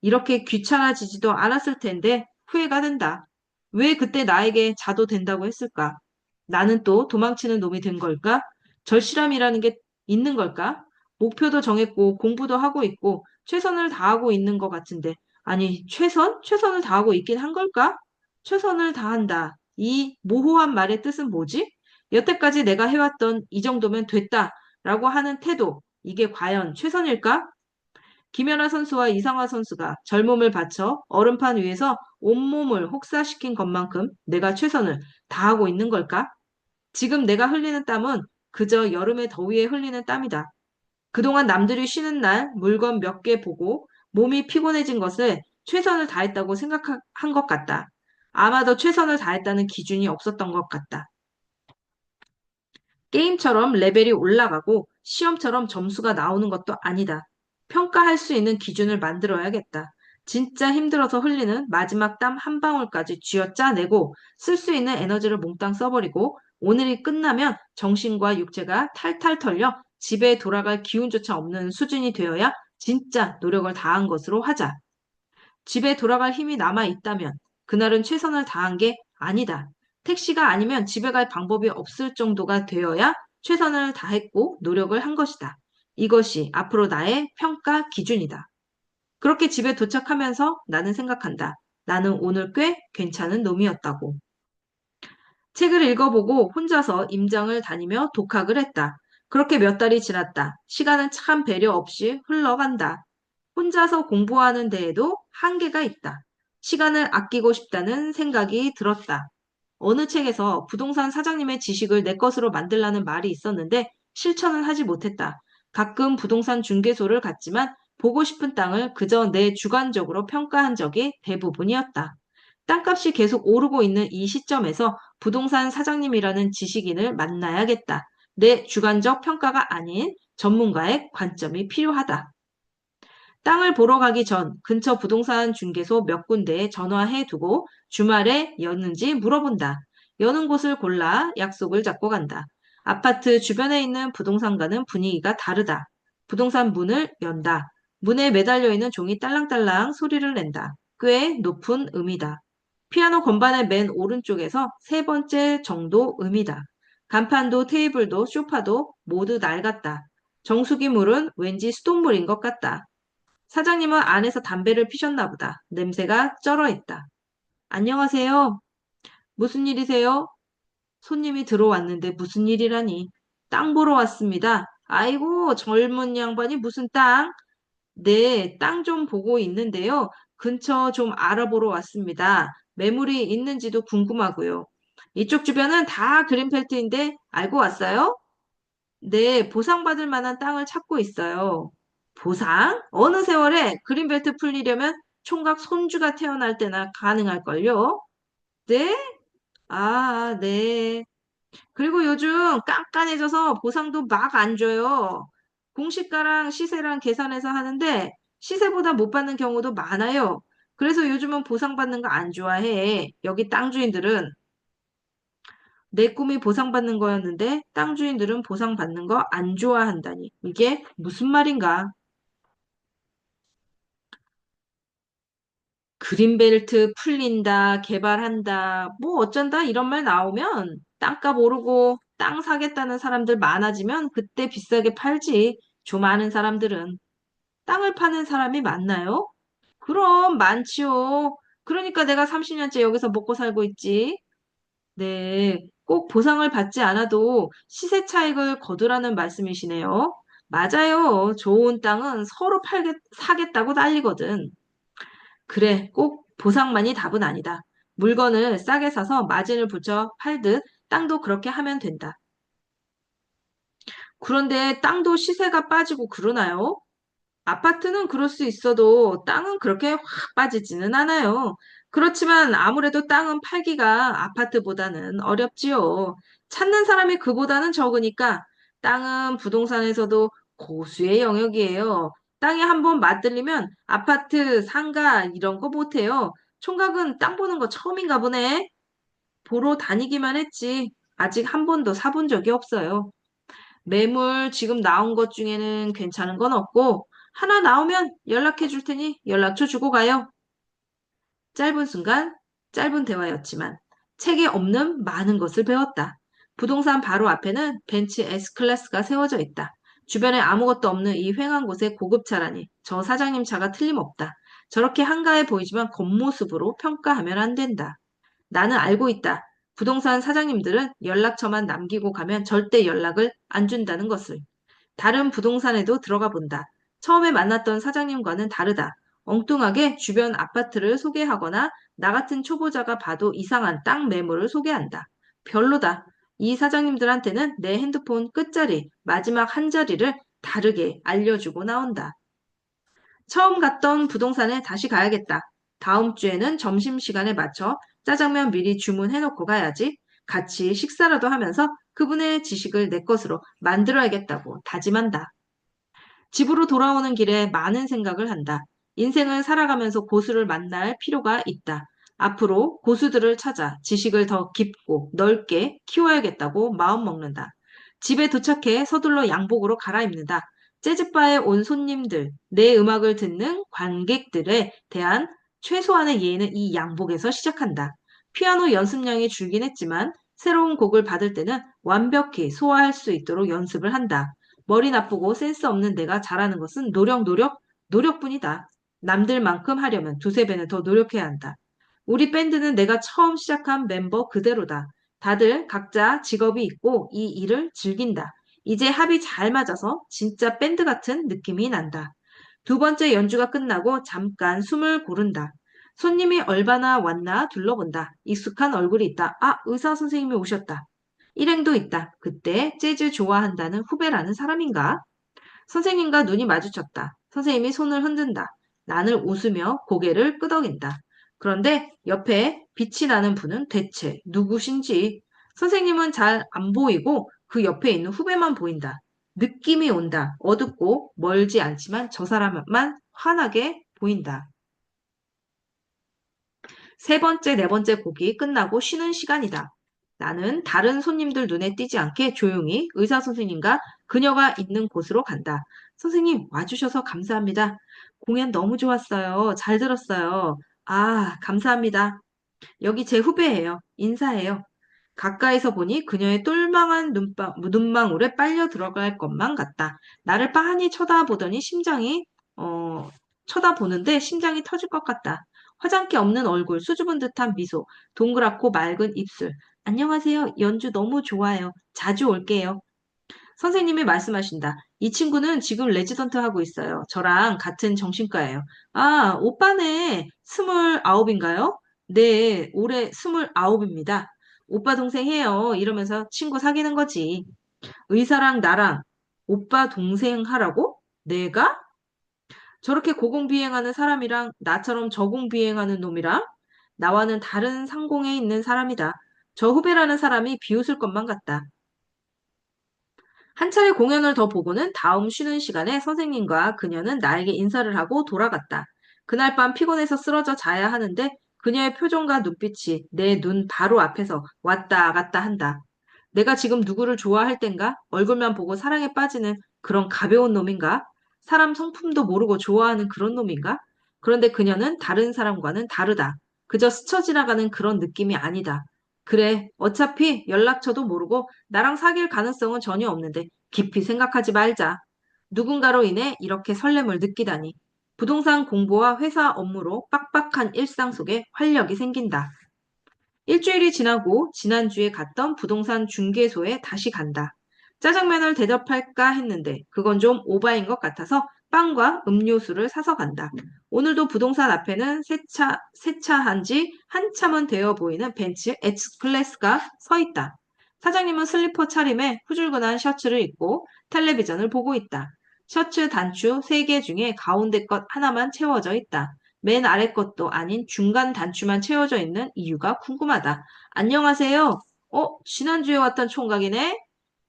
이렇게 귀찮아지지도 않았을 텐데 후회가 된다. 왜 그때 나에게 자도 된다고 했을까? 나는 또 도망치는 놈이 된 걸까? 절실함이라는 게 있는 걸까? 목표도 정했고 공부도 하고 있고 최선을 다하고 있는 것 같은데, 아니, 최선? 최선을 다하고 있긴 한 걸까? 최선을 다한다. 이 모호한 말의 뜻은 뭐지? 여태까지 내가 해왔던 이 정도면 됐다라고 하는 태도, 이게 과연 최선일까? 김연아 선수와 이상화 선수가 젊음을 바쳐 얼음판 위에서 온몸을 혹사시킨 것만큼 내가 최선을 다하고 있는 걸까? 지금 내가 흘리는 땀은 그저 여름의 더위에 흘리는 땀이다. 그동안 남들이 쉬는 날 물건 몇 개 보고 몸이 피곤해진 것을 최선을 다했다고 생각한 것 같다. 아마도 최선을 다했다는 기준이 없었던 것 같다. 게임처럼 레벨이 올라가고 시험처럼 점수가 나오는 것도 아니다. 평가할 수 있는 기준을 만들어야겠다. 진짜 힘들어서 흘리는 마지막 땀 한 방울까지 쥐어짜내고 쓸 수 있는 에너지를 몽땅 써버리고 오늘이 끝나면 정신과 육체가 탈탈 털려 집에 돌아갈 기운조차 없는 수준이 되어야 진짜 노력을 다한 것으로 하자. 집에 돌아갈 힘이 남아 있다면 그날은 최선을 다한 게 아니다. 택시가 아니면 집에 갈 방법이 없을 정도가 되어야 최선을 다했고 노력을 한 것이다. 이것이 앞으로 나의 평가 기준이다. 그렇게 집에 도착하면서 나는 생각한다. 나는 오늘 꽤 괜찮은 놈이었다고. 책을 읽어보고 혼자서 임장을 다니며 독학을 했다. 그렇게 몇 달이 지났다. 시간은 참 배려 없이 흘러간다. 혼자서 공부하는 데에도 한계가 있다. 시간을 아끼고 싶다는 생각이 들었다. 어느 책에서 부동산 사장님의 지식을 내 것으로 만들라는 말이 있었는데 실천은 하지 못했다. 가끔 부동산 중개소를 갔지만 보고 싶은 땅을 그저 내 주관적으로 평가한 적이 대부분이었다. 땅값이 계속 오르고 있는 이 시점에서 부동산 사장님이라는 지식인을 만나야겠다. 내 주관적 평가가 아닌 전문가의 관점이 필요하다. 땅을 보러 가기 전 근처 부동산 중개소 몇 군데에 전화해 두고 주말에 여는지 물어본다. 여는 곳을 골라 약속을 잡고 간다. 아파트 주변에 있는 부동산과는 분위기가 다르다. 부동산 문을 연다. 문에 매달려 있는 종이 딸랑딸랑 소리를 낸다. 꽤 높은 음이다. 피아노 건반의 맨 오른쪽에서 세 번째 정도 음이다. 간판도 테이블도 소파도 모두 낡았다. 정수기 물은 왠지 수돗물인 것 같다. 사장님은 안에서 담배를 피셨나 보다. 냄새가 쩔어 있다. 안녕하세요. 무슨 일이세요? 손님이 들어왔는데 무슨 일이라니. 땅 보러 왔습니다. 아이고, 젊은 양반이 무슨 땅? 네, 땅 좀 보고 있는데요. 근처 좀 알아보러 왔습니다. 매물이 있는지도 궁금하고요. 이쪽 주변은 다 그린펠트인데 알고 왔어요? 네, 보상받을 만한 땅을 찾고 있어요. 보상? 어느 세월에 그린벨트 풀리려면 총각 손주가 태어날 때나 가능할걸요? 네? 아, 네. 그리고 요즘 깐깐해져서 보상도 막 안 줘요. 공시가랑 시세랑 계산해서 하는데 시세보다 못 받는 경우도 많아요. 그래서 요즘은 보상받는 거 안 좋아해. 여기 땅 주인들은 내 꿈이 보상받는 거였는데 땅 주인들은 보상받는 거 안 좋아한다니. 이게 무슨 말인가? 그린벨트 풀린다, 개발한다, 뭐 어쩐다 이런 말 나오면 땅값 오르고 땅 사겠다는 사람들 많아지면 그때 비싸게 팔지. 좀 아는 사람들은. 땅을 파는 사람이 많나요? 그럼 많지요. 그러니까 내가 30년째 여기서 먹고 살고 있지. 네, 꼭 보상을 받지 않아도 시세 차익을 거두라는 말씀이시네요. 맞아요. 좋은 땅은 서로 사겠다고 난리거든. 그래, 꼭 보상만이 답은 아니다. 물건을 싸게 사서 마진을 붙여 팔듯 땅도 그렇게 하면 된다. 그런데 땅도 시세가 빠지고 그러나요? 아파트는 그럴 수 있어도 땅은 그렇게 확 빠지지는 않아요. 그렇지만 아무래도 땅은 팔기가 아파트보다는 어렵지요. 찾는 사람이 그보다는 적으니까 땅은 부동산에서도 고수의 영역이에요. 땅에 한번 맛들리면 아파트, 상가 이런 거 못해요. 총각은 땅 보는 거 처음인가 보네. 보러 다니기만 했지. 아직 한 번도 사본 적이 없어요. 매물 지금 나온 것 중에는 괜찮은 건 없고, 하나 나오면 연락해 줄 테니 연락처 주고 가요. 짧은 순간, 짧은 대화였지만, 책에 없는 많은 것을 배웠다. 부동산 바로 앞에는 벤츠 S클래스가 세워져 있다. 주변에 아무것도 없는 이 휑한 곳에 고급차라니, 저 사장님 차가 틀림없다. 저렇게 한가해 보이지만 겉모습으로 평가하면 안 된다. 나는 알고 있다. 부동산 사장님들은 연락처만 남기고 가면 절대 연락을 안 준다는 것을. 다른 부동산에도 들어가 본다. 처음에 만났던 사장님과는 다르다. 엉뚱하게 주변 아파트를 소개하거나 나 같은 초보자가 봐도 이상한 땅 매물을 소개한다. 별로다. 이 사장님들한테는 내 핸드폰 끝자리, 마지막 한 자리를 다르게 알려주고 나온다. 처음 갔던 부동산에 다시 가야겠다. 다음 주에는 점심시간에 맞춰 짜장면 미리 주문해놓고 가야지. 같이 식사라도 하면서 그분의 지식을 내 것으로 만들어야겠다고 다짐한다. 집으로 돌아오는 길에 많은 생각을 한다. 인생을 살아가면서 고수를 만날 필요가 있다. 앞으로 고수들을 찾아 지식을 더 깊고 넓게 키워야겠다고 마음먹는다. 집에 도착해 서둘러 양복으로 갈아입는다. 재즈바에 온 손님들, 내 음악을 듣는 관객들에 대한 최소한의 예의는 이 양복에서 시작한다. 피아노 연습량이 줄긴 했지만 새로운 곡을 받을 때는 완벽히 소화할 수 있도록 연습을 한다. 머리 나쁘고 센스 없는 내가 잘하는 것은 노력뿐이다. 남들만큼 하려면 두세 배는 더 노력해야 한다. 우리 밴드는 내가 처음 시작한 멤버 그대로다. 다들 각자 직업이 있고 이 일을 즐긴다. 이제 합이 잘 맞아서 진짜 밴드 같은 느낌이 난다. 두 번째 연주가 끝나고 잠깐 숨을 고른다. 손님이 얼마나 왔나 둘러본다. 익숙한 얼굴이 있다. 아, 의사 선생님이 오셨다. 일행도 있다. 그때 재즈 좋아한다는 후배라는 사람인가? 선생님과 눈이 마주쳤다. 선생님이 손을 흔든다. 나는 웃으며 고개를 끄덕인다. 그런데 옆에 빛이 나는 분은 대체 누구신지 선생님은 잘 안 보이고 그 옆에 있는 후배만 보인다. 느낌이 온다. 어둡고 멀지 않지만 저 사람만 환하게 보인다. 세 번째, 네 번째 곡이 끝나고 쉬는 시간이다. 나는 다른 손님들 눈에 띄지 않게 조용히 의사 선생님과 그녀가 있는 곳으로 간다. 선생님, 와주셔서 감사합니다. 공연 너무 좋았어요. 잘 들었어요. 아, 감사합니다. 여기 제 후배예요. 인사해요. 가까이서 보니 그녀의 똘망한 눈망울에 빨려 들어갈 것만 같다. 나를 빤히 쳐다보더니 어, 쳐다보는데 심장이 터질 것 같다. 화장기 없는 얼굴, 수줍은 듯한 미소, 동그랗고 맑은 입술. 안녕하세요. 연주 너무 좋아요. 자주 올게요. 선생님이 말씀하신다. 이 친구는 지금 레지던트 하고 있어요. 저랑 같은 정신과예요. 아, 오빠네. 29인가요? 네, 올해 29입니다. 오빠 동생 해요. 이러면서 친구 사귀는 거지. 의사랑 나랑 오빠 동생 하라고? 내가? 저렇게 고공비행하는 사람이랑 나처럼 저공비행하는 놈이랑 나와는 다른 상공에 있는 사람이다. 저 후배라는 사람이 비웃을 것만 같다. 한 차례 공연을 더 보고는 다음 쉬는 시간에 선생님과 그녀는 나에게 인사를 하고 돌아갔다. 그날 밤 피곤해서 쓰러져 자야 하는데 그녀의 표정과 눈빛이 내 눈 바로 앞에서 왔다 갔다 한다. 내가 지금 누구를 좋아할 땐가? 얼굴만 보고 사랑에 빠지는 그런 가벼운 놈인가? 사람 성품도 모르고 좋아하는 그런 놈인가? 그런데 그녀는 다른 사람과는 다르다. 그저 스쳐 지나가는 그런 느낌이 아니다. 그래, 어차피 연락처도 모르고 나랑 사귈 가능성은 전혀 없는데 깊이 생각하지 말자. 누군가로 인해 이렇게 설렘을 느끼다니. 부동산 공부와 회사 업무로 빡빡한 일상 속에 활력이 생긴다. 일주일이 지나고 지난주에 갔던 부동산 중개소에 다시 간다. 짜장면을 대접할까 했는데 그건 좀 오바인 것 같아서 빵과 음료수를 사서 간다. 오늘도 부동산 앞에는 세차한 지 한참은 되어 보이는 벤츠 X클래스가 서 있다. 사장님은 슬리퍼 차림에 후줄근한 셔츠를 입고 텔레비전을 보고 있다. 셔츠 단추 3개 중에 가운데 것 하나만 채워져 있다. 맨 아래 것도 아닌 중간 단추만 채워져 있는 이유가 궁금하다. 안녕하세요. 지난주에 왔던 총각이네?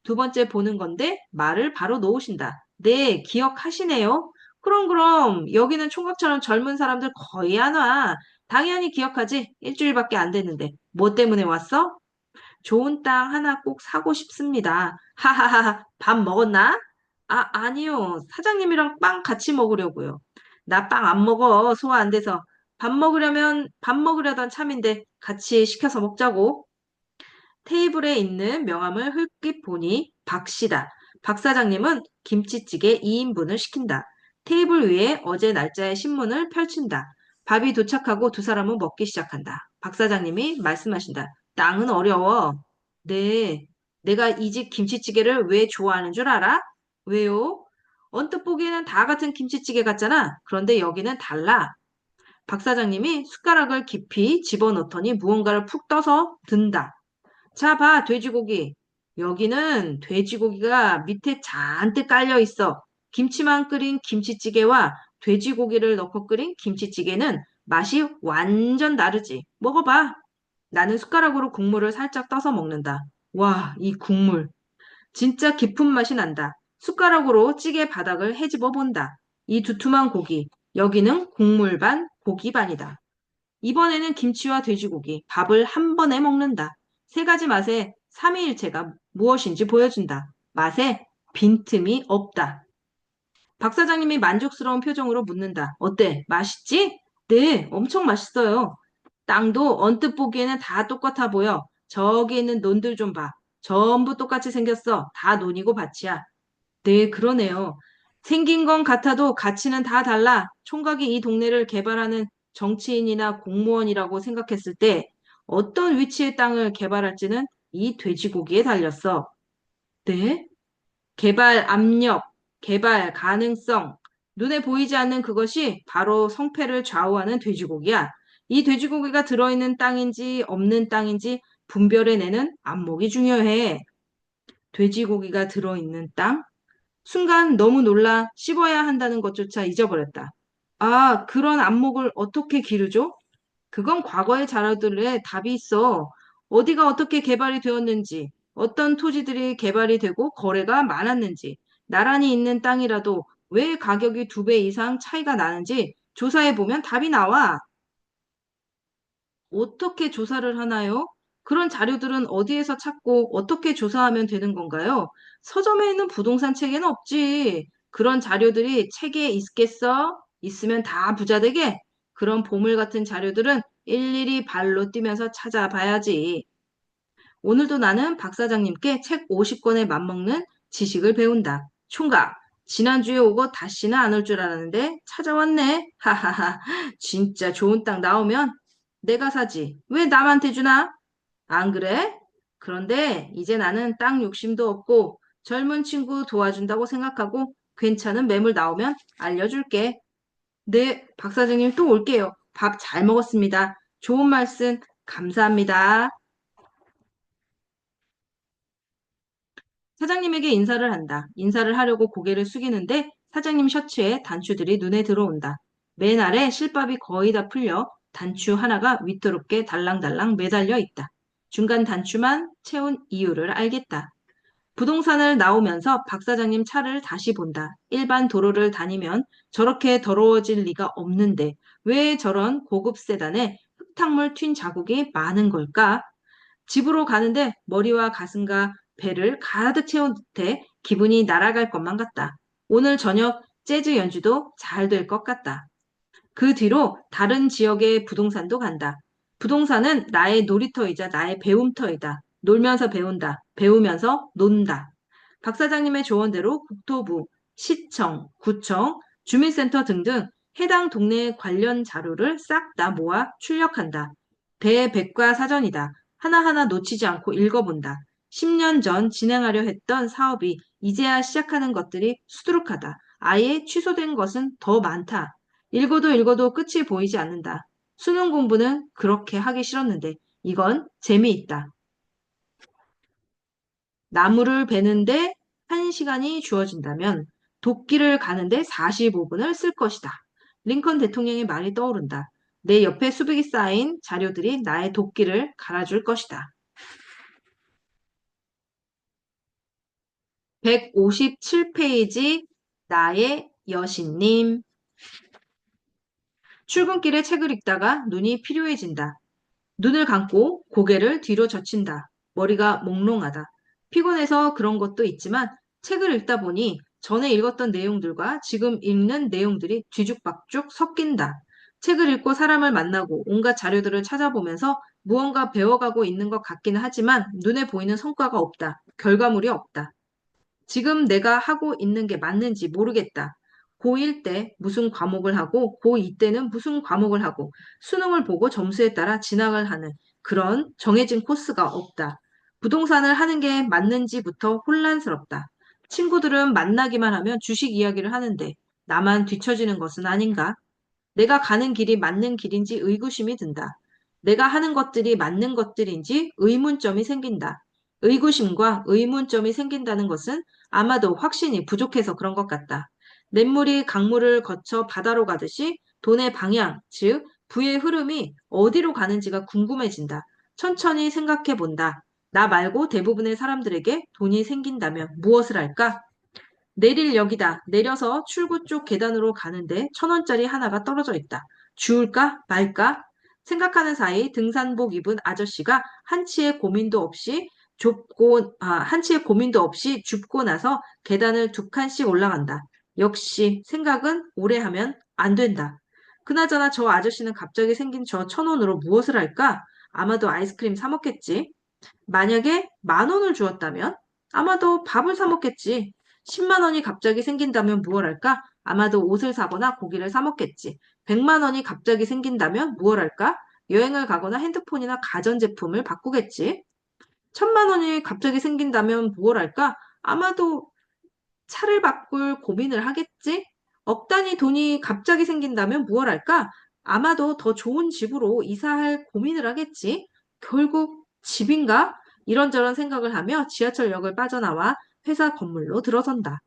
두 번째 보는 건데 말을 바로 놓으신다. 네, 기억하시네요. 그럼 여기는 총각처럼 젊은 사람들 거의 안 와. 당연히 기억하지. 일주일밖에 안 됐는데. 뭐 때문에 왔어? 좋은 땅 하나 꼭 사고 싶습니다. 하하하하. 밥 먹었나? 아니요. 사장님이랑 빵 같이 먹으려고요. 나 빵 안 먹어. 소화 안 돼서. 밥 먹으려던 참인데 같이 시켜서 먹자고. 테이블에 있는 명함을 흘낏 보니 박씨다. 박 사장님은 김치찌개 2인분을 시킨다. 테이블 위에 어제 날짜의 신문을 펼친다. 밥이 도착하고 두 사람은 먹기 시작한다. 박 사장님이 말씀하신다. 땅은 어려워. 네, 내가 이 집 김치찌개를 왜 좋아하는 줄 알아? 왜요? 언뜻 보기에는 다 같은 김치찌개 같잖아. 그런데 여기는 달라. 박 사장님이 숟가락을 깊이 집어넣더니 무언가를 푹 떠서 든다. 자, 봐, 돼지고기. 여기는 돼지고기가 밑에 잔뜩 깔려 있어. 김치만 끓인 김치찌개와 돼지고기를 넣고 끓인 김치찌개는 맛이 완전 다르지. 먹어봐. 나는 숟가락으로 국물을 살짝 떠서 먹는다. 와, 이 국물. 진짜 깊은 맛이 난다. 숟가락으로 찌개 바닥을 헤집어 본다. 이 두툼한 고기. 여기는 국물 반, 고기 반이다. 이번에는 김치와 돼지고기, 밥을 한 번에 먹는다. 세 가지 맛의 삼위일체가 무엇인지 보여준다. 맛에 빈틈이 없다. 박 사장님이 만족스러운 표정으로 묻는다. 어때? 맛있지? 네, 엄청 맛있어요. 땅도 언뜻 보기에는 다 똑같아 보여. 저기 있는 논들 좀 봐. 전부 똑같이 생겼어. 다 논이고 밭이야. 네, 그러네요. 생긴 건 같아도 가치는 다 달라. 총각이 이 동네를 개발하는 정치인이나 공무원이라고 생각했을 때 어떤 위치의 땅을 개발할지는 이 돼지고기에 달렸어. 네? 개발 압력, 개발 가능성, 눈에 보이지 않는 그것이 바로 성패를 좌우하는 돼지고기야. 이 돼지고기가 들어있는 땅인지 없는 땅인지 분별해내는 안목이 중요해. 돼지고기가 들어있는 땅? 순간 너무 놀라 씹어야 한다는 것조차 잊어버렸다. 아, 그런 안목을 어떻게 기르죠? 그건 과거의 자료들에 답이 있어. 어디가 어떻게 개발이 되었는지, 어떤 토지들이 개발이 되고 거래가 많았는지, 나란히 있는 땅이라도 왜 가격이 2배 이상 차이가 나는지 조사해보면 답이 나와. 어떻게 조사를 하나요? 그런 자료들은 어디에서 찾고 어떻게 조사하면 되는 건가요? 서점에 있는 부동산 책에는 없지. 그런 자료들이 책에 있겠어? 있으면 다 부자 되게? 그런 보물 같은 자료들은 일일이 발로 뛰면서 찾아봐야지. 오늘도 나는 박 사장님께 책 50권에 맞먹는 지식을 배운다. 총각, 지난주에 오고 다시는 안 올 줄 알았는데 찾아왔네. 하하하. 진짜 좋은 땅 나오면 내가 사지. 왜 남한테 주나? 안 그래? 그런데 이제 나는 땅 욕심도 없고 젊은 친구 도와준다고 생각하고 괜찮은 매물 나오면 알려줄게. 네, 박 사장님 또 올게요. 밥 잘 먹었습니다. 좋은 말씀 감사합니다. 사장님에게 인사를 한다. 인사를 하려고 고개를 숙이는데 사장님 셔츠에 단추들이 눈에 들어온다. 맨 아래 실밥이 거의 다 풀려 단추 하나가 위태롭게 달랑달랑 매달려 있다. 중간 단추만 채운 이유를 알겠다. 부동산을 나오면서 박 사장님 차를 다시 본다. 일반 도로를 다니면 저렇게 더러워질 리가 없는데 왜 저런 고급 세단에 흙탕물 튄 자국이 많은 걸까? 집으로 가는데 머리와 가슴과 배를 가득 채운 듯해 기분이 날아갈 것만 같다. 오늘 저녁 재즈 연주도 잘 될 것 같다. 그 뒤로 다른 지역의 부동산도 간다. 부동산은 나의 놀이터이자 나의 배움터이다. 놀면서 배운다. 배우면서 논다. 박 사장님의 조언대로 국토부, 시청, 구청, 주민센터 등등 해당 동네 관련 자료를 싹 다 모아 출력한다. 대백과사전이다. 하나하나 놓치지 않고 읽어본다. 10년 전 진행하려 했던 사업이 이제야 시작하는 것들이 수두룩하다. 아예 취소된 것은 더 많다. 읽어도 읽어도 끝이 보이지 않는다. 수능 공부는 그렇게 하기 싫었는데 이건 재미있다. 나무를 베는데 1시간이 주어진다면 도끼를 가는데 45분을 쓸 것이다. 링컨 대통령의 말이 떠오른다. 내 옆에 수백이 쌓인 자료들이 나의 도끼를 갈아줄 것이다. 157페이지 나의 여신님. 출근길에 책을 읽다가 눈이 피로해진다. 눈을 감고 고개를 뒤로 젖힌다. 머리가 몽롱하다. 피곤해서 그런 것도 있지만 책을 읽다 보니 전에 읽었던 내용들과 지금 읽는 내용들이 뒤죽박죽 섞인다. 책을 읽고 사람을 만나고 온갖 자료들을 찾아보면서 무언가 배워가고 있는 것 같기는 하지만 눈에 보이는 성과가 없다. 결과물이 없다. 지금 내가 하고 있는 게 맞는지 모르겠다. 고1 때 무슨 과목을 하고 고2 때는 무슨 과목을 하고 수능을 보고 점수에 따라 진학을 하는 그런 정해진 코스가 없다. 부동산을 하는 게 맞는지부터 혼란스럽다. 친구들은 만나기만 하면 주식 이야기를 하는데 나만 뒤처지는 것은 아닌가? 내가 가는 길이 맞는 길인지 의구심이 든다. 내가 하는 것들이 맞는 것들인지 의문점이 생긴다. 의구심과 의문점이 생긴다는 것은 아마도 확신이 부족해서 그런 것 같다. 냇물이 강물을 거쳐 바다로 가듯이 돈의 방향, 즉 부의 흐름이 어디로 가는지가 궁금해진다. 천천히 생각해 본다. 나 말고 대부분의 사람들에게 돈이 생긴다면 무엇을 할까? 내릴 역이다. 내려서 출구 쪽 계단으로 가는데 1,000원짜리 하나가 떨어져 있다. 주울까 말까? 생각하는 사이 등산복 입은 아저씨가 한치의 고민도 없이 줍고 나서 계단을 2칸씩 올라간다. 역시 생각은 오래 하면 안 된다. 그나저나 저 아저씨는 갑자기 생긴 저 1,000원으로 무엇을 할까? 아마도 아이스크림 사 먹겠지. 만약에 10,000원을 주었다면 아마도 밥을 사 먹겠지. 10만 원이 갑자기 생긴다면 무얼 할까? 아마도 옷을 사거나 고기를 사 먹겠지. 100만 원이 갑자기 생긴다면 무얼 할까? 여행을 가거나 핸드폰이나 가전제품을 바꾸겠지. 1,000만 원이 갑자기 생긴다면 무얼 할까? 아마도 차를 바꿀 고민을 하겠지? 억 단위 돈이 갑자기 생긴다면 무얼 할까? 아마도 더 좋은 집으로 이사할 고민을 하겠지? 결국 집인가? 이런저런 생각을 하며 지하철역을 빠져나와 회사 건물로 들어선다.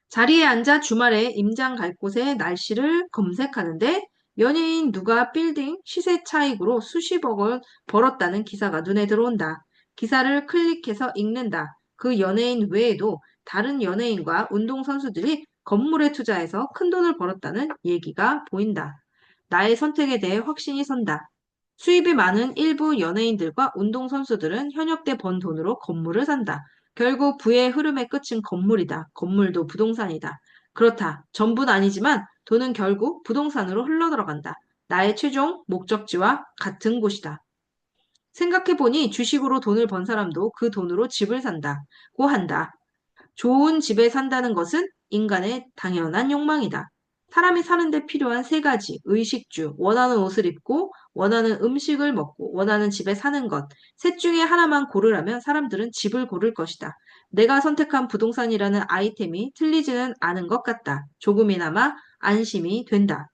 자리에 앉아 주말에 임장 갈 곳의 날씨를 검색하는데 연예인 누가 빌딩 시세 차익으로 수십억을 벌었다는 기사가 눈에 들어온다. 기사를 클릭해서 읽는다. 그 연예인 외에도 다른 연예인과 운동선수들이 건물에 투자해서 큰돈을 벌었다는 얘기가 보인다. 나의 선택에 대해 확신이 선다. 수입이 많은 일부 연예인들과 운동선수들은 현역 때 번 돈으로 건물을 산다. 결국 부의 흐름의 끝은 건물이다. 건물도 부동산이다. 그렇다. 전부는 아니지만 돈은 결국 부동산으로 흘러들어간다. 나의 최종 목적지와 같은 곳이다. 생각해보니 주식으로 돈을 번 사람도 그 돈으로 집을 산다고 한다. 좋은 집에 산다는 것은 인간의 당연한 욕망이다. 사람이 사는데 필요한 3가지, 의식주, 원하는 옷을 입고, 원하는 음식을 먹고, 원하는 집에 사는 것. 셋 중에 하나만 고르라면 사람들은 집을 고를 것이다. 내가 선택한 부동산이라는 아이템이 틀리지는 않은 것 같다. 조금이나마 안심이 된다.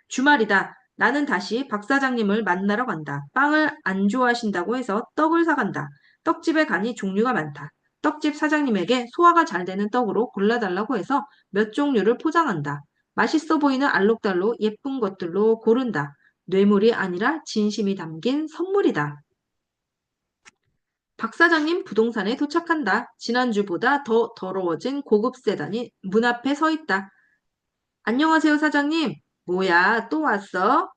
주말이다. 나는 다시 박 사장님을 만나러 간다. 빵을 안 좋아하신다고 해서 떡을 사간다. 떡집에 가니 종류가 많다. 떡집 사장님에게 소화가 잘 되는 떡으로 골라달라고 해서 몇 종류를 포장한다. 맛있어 보이는 알록달록 예쁜 것들로 고른다. 뇌물이 아니라 진심이 담긴 선물이다. 박 사장님 부동산에 도착한다. 지난주보다 더 더러워진 고급 세단이 문 앞에 서 있다. 안녕하세요, 사장님. 뭐야, 또 왔어?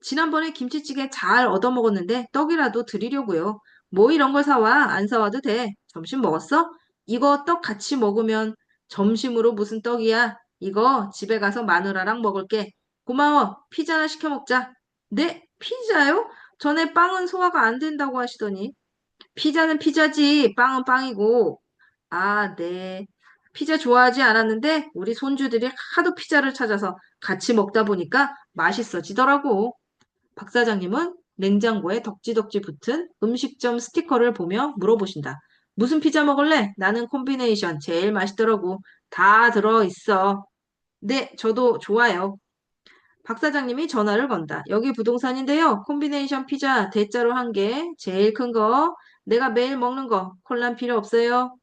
지난번에 김치찌개 잘 얻어먹었는데 떡이라도 드리려고요. 뭐 이런 걸 사와? 안 사와도 돼. 점심 먹었어? 이거 떡 같이 먹으면 점심으로 무슨 떡이야? 이거 집에 가서 마누라랑 먹을게. 고마워. 피자나 시켜 먹자. 네? 피자요? 전에 빵은 소화가 안 된다고 하시더니. 피자는 피자지, 빵은 빵이고. 아, 네. 피자 좋아하지 않았는데 우리 손주들이 하도 피자를 찾아서 같이 먹다 보니까 맛있어지더라고. 박 사장님은 냉장고에 덕지덕지 붙은 음식점 스티커를 보며 물어보신다. 무슨 피자 먹을래? 나는 콤비네이션 제일 맛있더라고. 다 들어있어. 네, 저도 좋아요. 박 사장님이 전화를 건다. 여기 부동산인데요. 콤비네이션 피자 대짜로 한 개, 제일 큰 거, 내가 매일 먹는 거, 콜란 필요 없어요.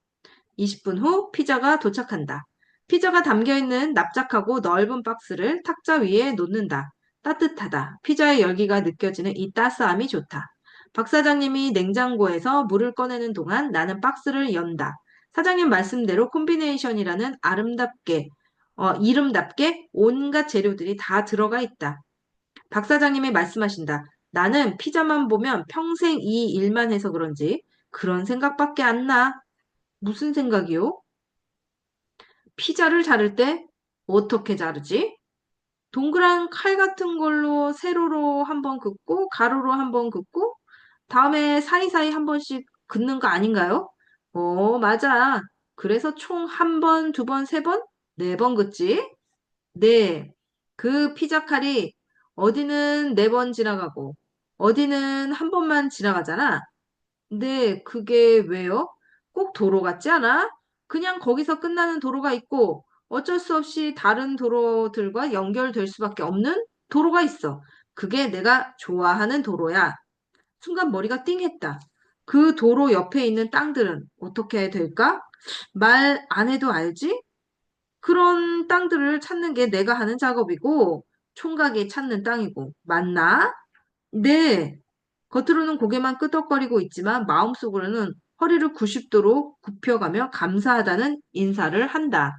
20분 후 피자가 도착한다. 피자가 담겨있는 납작하고 넓은 박스를 탁자 위에 놓는다. 따뜻하다. 피자의 열기가 느껴지는 이 따스함이 좋다. 박 사장님이 냉장고에서 물을 꺼내는 동안 나는 박스를 연다. 사장님 말씀대로 콤비네이션이라는 이름답게 온갖 재료들이 다 들어가 있다. 박 사장님이 말씀하신다. 나는 피자만 보면 평생 이 일만 해서 그런지 그런 생각밖에 안 나. 무슨 생각이요? 피자를 자를 때 어떻게 자르지? 동그란 칼 같은 걸로 세로로 한번 긋고 가로로 한번 긋고 다음에 사이사이 한 번씩 긋는 거 아닌가요? 맞아. 그래서 총 한 번, 두 번, 세 번, 네 번 긋지? 네. 그 피자 칼이 어디는 네 번 지나가고 어디는 한 번만 지나가잖아. 근데 그게 왜요? 꼭 도로 같지 않아? 그냥 거기서 끝나는 도로가 있고 어쩔 수 없이 다른 도로들과 연결될 수밖에 없는 도로가 있어. 그게 내가 좋아하는 도로야. 순간 머리가 띵했다. 그 도로 옆에 있는 땅들은 어떻게 될까? 말 안 해도 알지? 그런 땅들을 찾는 게 내가 하는 작업이고 총각이 찾는 땅이고 맞나? 네. 겉으로는 고개만 끄덕거리고 있지만 마음속으로는 허리를 90도로 굽혀가며 감사하다는 인사를 한다.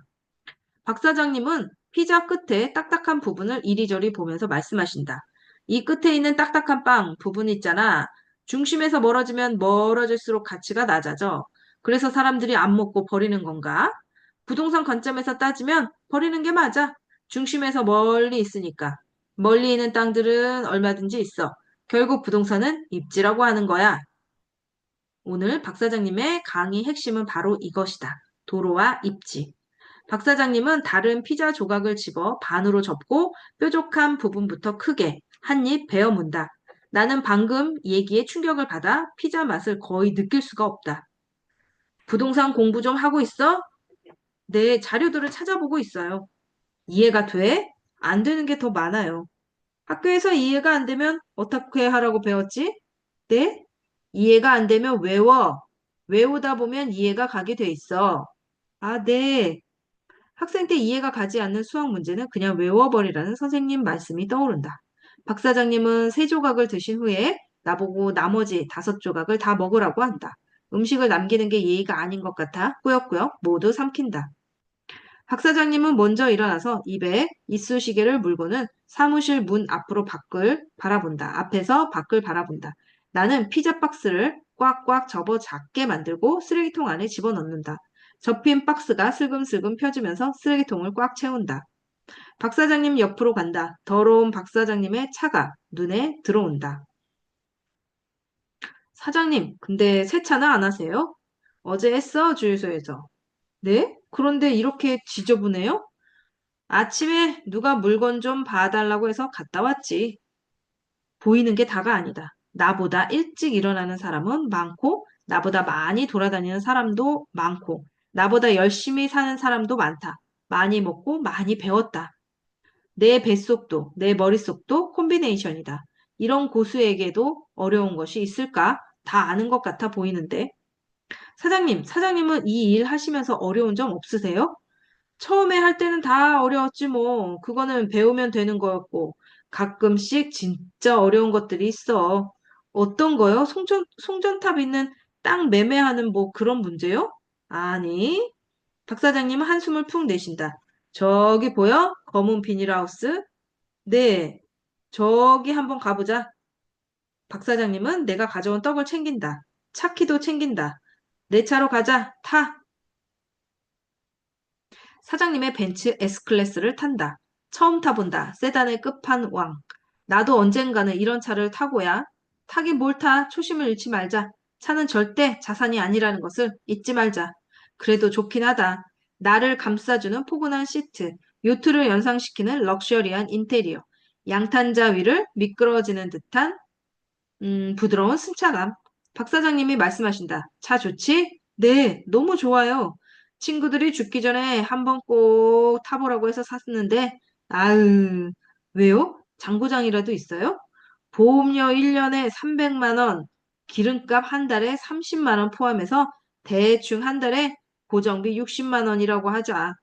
박 사장님은 피자 끝에 딱딱한 부분을 이리저리 보면서 말씀하신다. 이 끝에 있는 딱딱한 빵 부분 있잖아. 중심에서 멀어지면 멀어질수록 가치가 낮아져. 그래서 사람들이 안 먹고 버리는 건가? 부동산 관점에서 따지면 버리는 게 맞아. 중심에서 멀리 있으니까. 멀리 있는 땅들은 얼마든지 있어. 결국 부동산은 입지라고 하는 거야. 오늘 박 사장님의 강의 핵심은 바로 이것이다. 도로와 입지. 박 사장님은 다른 피자 조각을 집어 반으로 접고 뾰족한 부분부터 크게 한 입 베어 문다. 나는 방금 얘기에 충격을 받아 피자 맛을 거의 느낄 수가 없다. 부동산 공부 좀 하고 있어? 네, 자료들을 찾아보고 있어요. 이해가 돼? 안 되는 게 더 많아요. 학교에서 이해가 안 되면 어떻게 하라고 배웠지? 네? 이해가 안 되면 외워. 외우다 보면 이해가 가게 돼 있어. 아, 네. 학생 때 이해가 가지 않는 수학 문제는 그냥 외워버리라는 선생님 말씀이 떠오른다. 박 사장님은 세 조각을 드신 후에 나보고 나머지 다섯 조각을 다 먹으라고 한다. 음식을 남기는 게 예의가 아닌 것 같아 꾸역꾸역 모두 삼킨다. 박 사장님은 먼저 일어나서 입에 이쑤시개를 물고는 사무실 문 앞으로 밖을 바라본다. 앞에서 밖을 바라본다. 나는 피자 박스를 꽉꽉 접어 작게 만들고 쓰레기통 안에 집어넣는다. 접힌 박스가 슬금슬금 펴지면서 쓰레기통을 꽉 채운다. 박 사장님 옆으로 간다. 더러운 박 사장님의 차가 눈에 들어온다. 사장님, 근데 세차는 안 하세요? 어제 했어, 주유소에서. 네? 그런데 이렇게 지저분해요? 아침에 누가 물건 좀 봐달라고 해서 갔다 왔지. 보이는 게 다가 아니다. 나보다 일찍 일어나는 사람은 많고, 나보다 많이 돌아다니는 사람도 많고, 나보다 열심히 사는 사람도 많다. 많이 먹고 많이 배웠다. 내 뱃속도, 내 머릿속도 콤비네이션이다. 이런 고수에게도 어려운 것이 있을까? 다 아는 것 같아 보이는데. 사장님은 이 일 하시면서 어려운 점 없으세요? 처음에 할 때는 다 어려웠지 뭐. 그거는 배우면 되는 거였고. 가끔씩 진짜 어려운 것들이 있어. 어떤 거요? 송전탑 있는 땅 매매하는 뭐 그런 문제요? 아니. 박 사장님은 한숨을 푹 내쉰다. 저기 보여? 검은 비닐하우스? 네. 저기 한번 가보자. 박 사장님은 내가 가져온 떡을 챙긴다. 차키도 챙긴다. 내 차로 가자. 타. 사장님의 벤츠 S클래스를 탄다. 처음 타본다. 세단의 끝판왕. 나도 언젠가는 이런 차를 타고야. 타긴 뭘 타. 초심을 잃지 말자. 차는 절대 자산이 아니라는 것을 잊지 말자. 그래도 좋긴 하다. 나를 감싸주는 포근한 시트. 요트를 연상시키는 럭셔리한 인테리어. 양탄자 위를 미끄러지는 듯한 부드러운 승차감. 박 사장님이 말씀하신다. 차 좋지? 네, 너무 좋아요. 친구들이 죽기 전에 한번 꼭 타보라고 해서 샀는데, 아유, 왜요? 장고장이라도 있어요? 보험료 1년에 300만 원, 기름값 한 달에 30만 원 포함해서 대충 한 달에 고정비 60만 원이라고 하자.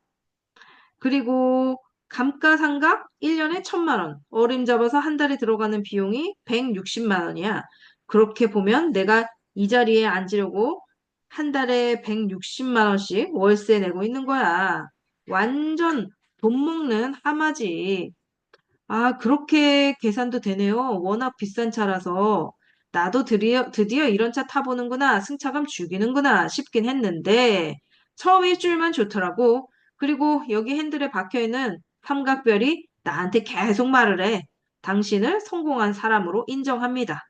그리고 감가상각 1년에 1,000만 원, 어림잡아서 한 달에 들어가는 비용이 160만 원이야. 그렇게 보면 내가 이 자리에 앉으려고 한 달에 160만 원씩 월세 내고 있는 거야. 완전 돈 먹는 하마지. 아, 그렇게 계산도 되네요. 워낙 비싼 차라서. 나도 드디어 이런 차 타보는구나. 승차감 죽이는구나 싶긴 했는데, 처음 일주일만 좋더라고. 그리고 여기 핸들에 박혀있는 삼각별이 나한테 계속 말을 해. 당신을 성공한 사람으로 인정합니다.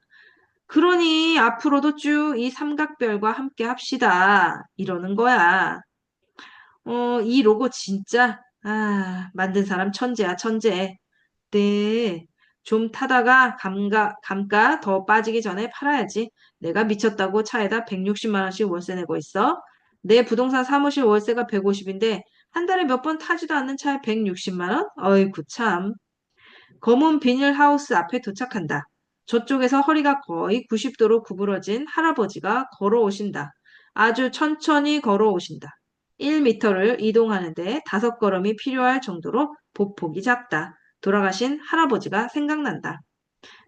그러니 앞으로도 쭉 이 삼각별과 함께 합시다. 이러는 거야. 이 로고 진짜, 만든 사람 천재야, 천재. 네. 좀 타다가 감가 더 빠지기 전에 팔아야지. 내가 미쳤다고 차에다 160만 원씩 월세 내고 있어. 내 부동산 사무실 월세가 150인데 한 달에 몇 번 타지도 않는 차에 160만 원? 어이구 참. 검은 비닐하우스 앞에 도착한다. 저쪽에서 허리가 거의 90도로 구부러진 할아버지가 걸어오신다. 아주 천천히 걸어오신다. 1미터를 이동하는데 5걸음이 필요할 정도로 보폭이 작다. 돌아가신 할아버지가 생각난다.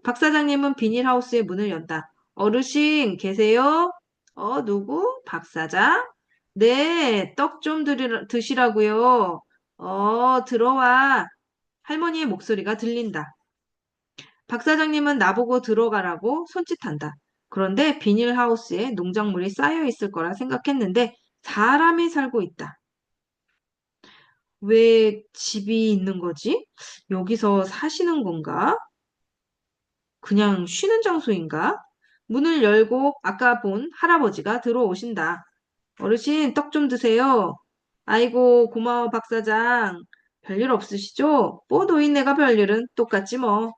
박 사장님은 비닐하우스의 문을 연다. 어르신 계세요? 누구? 박 사장? 네, 떡 좀 드시라고요. 들어와. 할머니의 목소리가 들린다. 박 사장님은 나보고 들어가라고 손짓한다. 그런데 비닐하우스에 농작물이 쌓여 있을 거라 생각했는데 사람이 살고 있다. 왜 집이 있는 거지? 여기서 사시는 건가? 그냥 쉬는 장소인가? 문을 열고 아까 본 할아버지가 들어오신다. 어르신, 떡 좀 드세요. 아이고, 고마워, 박 사장. 별일 없으시죠? 뭐 노인네가 별일은 똑같지 뭐.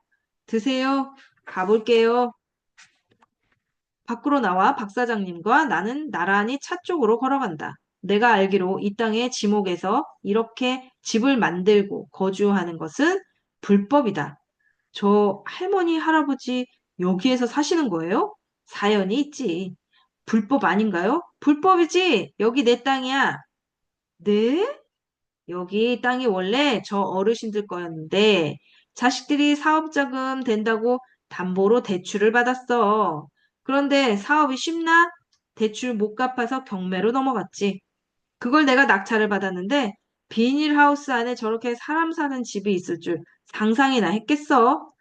드세요. 가볼게요. 밖으로 나와 박 사장님과 나는 나란히 차 쪽으로 걸어간다. 내가 알기로 이 땅의 지목에서 이렇게 집을 만들고 거주하는 것은 불법이다. 저 할머니, 할아버지 여기에서 사시는 거예요? 사연이 있지. 불법 아닌가요? 불법이지. 여기 내 땅이야. 네? 여기 땅이 원래 저 어르신들 거였는데 자식들이 사업자금 된다고 담보로 대출을 받았어. 그런데 사업이 쉽나? 대출 못 갚아서 경매로 넘어갔지. 그걸 내가 낙찰을 받았는데 비닐하우스 안에 저렇게 사람 사는 집이 있을 줄 상상이나 했겠어?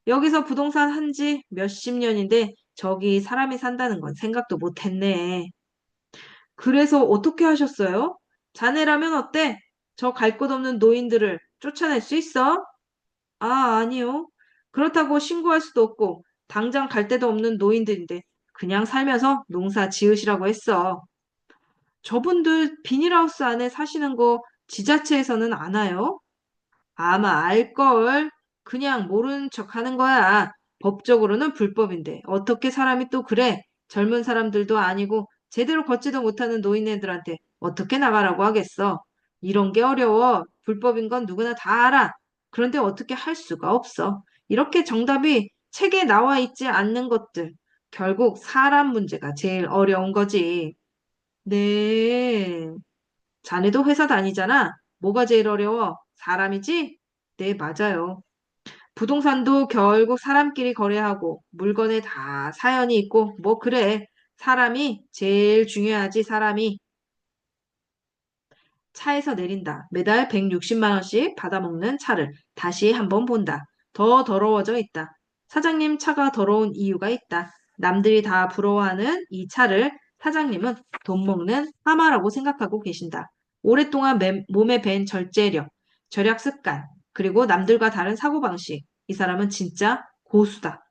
여기서 부동산 한지 몇십 년인데 저기 사람이 산다는 건 생각도 못 했네. 그래서 어떻게 하셨어요? 자네라면 어때? 저 갈 곳 없는 노인들을 쫓아낼 수 있어? 아니요. 그렇다고 신고할 수도 없고, 당장 갈 데도 없는 노인들인데, 그냥 살면서 농사 지으시라고 했어. 저분들 비닐하우스 안에 사시는 거 지자체에서는 아나요? 아마 알걸. 그냥 모르는 척 하는 거야. 법적으로는 불법인데 어떻게 사람이 또 그래? 젊은 사람들도 아니고 제대로 걷지도 못하는 노인네들한테 어떻게 나가라고 하겠어? 이런 게 어려워. 불법인 건 누구나 다 알아. 그런데 어떻게 할 수가 없어. 이렇게 정답이 책에 나와 있지 않는 것들. 결국 사람 문제가 제일 어려운 거지. 네. 자네도 회사 다니잖아. 뭐가 제일 어려워? 사람이지? 네, 맞아요. 부동산도 결국 사람끼리 거래하고 물건에 다 사연이 있고 뭐 그래. 사람이 제일 중요하지, 사람이. 차에서 내린다. 매달 160만 원씩 받아먹는 차를 다시 한번 본다. 더 더러워져 있다. 사장님 차가 더러운 이유가 있다. 남들이 다 부러워하는 이 차를 사장님은 돈 먹는 하마라고 생각하고 계신다. 오랫동안 몸에 밴 절제력, 절약 습관, 그리고 남들과 다른 사고방식. 이 사람은 진짜 고수다.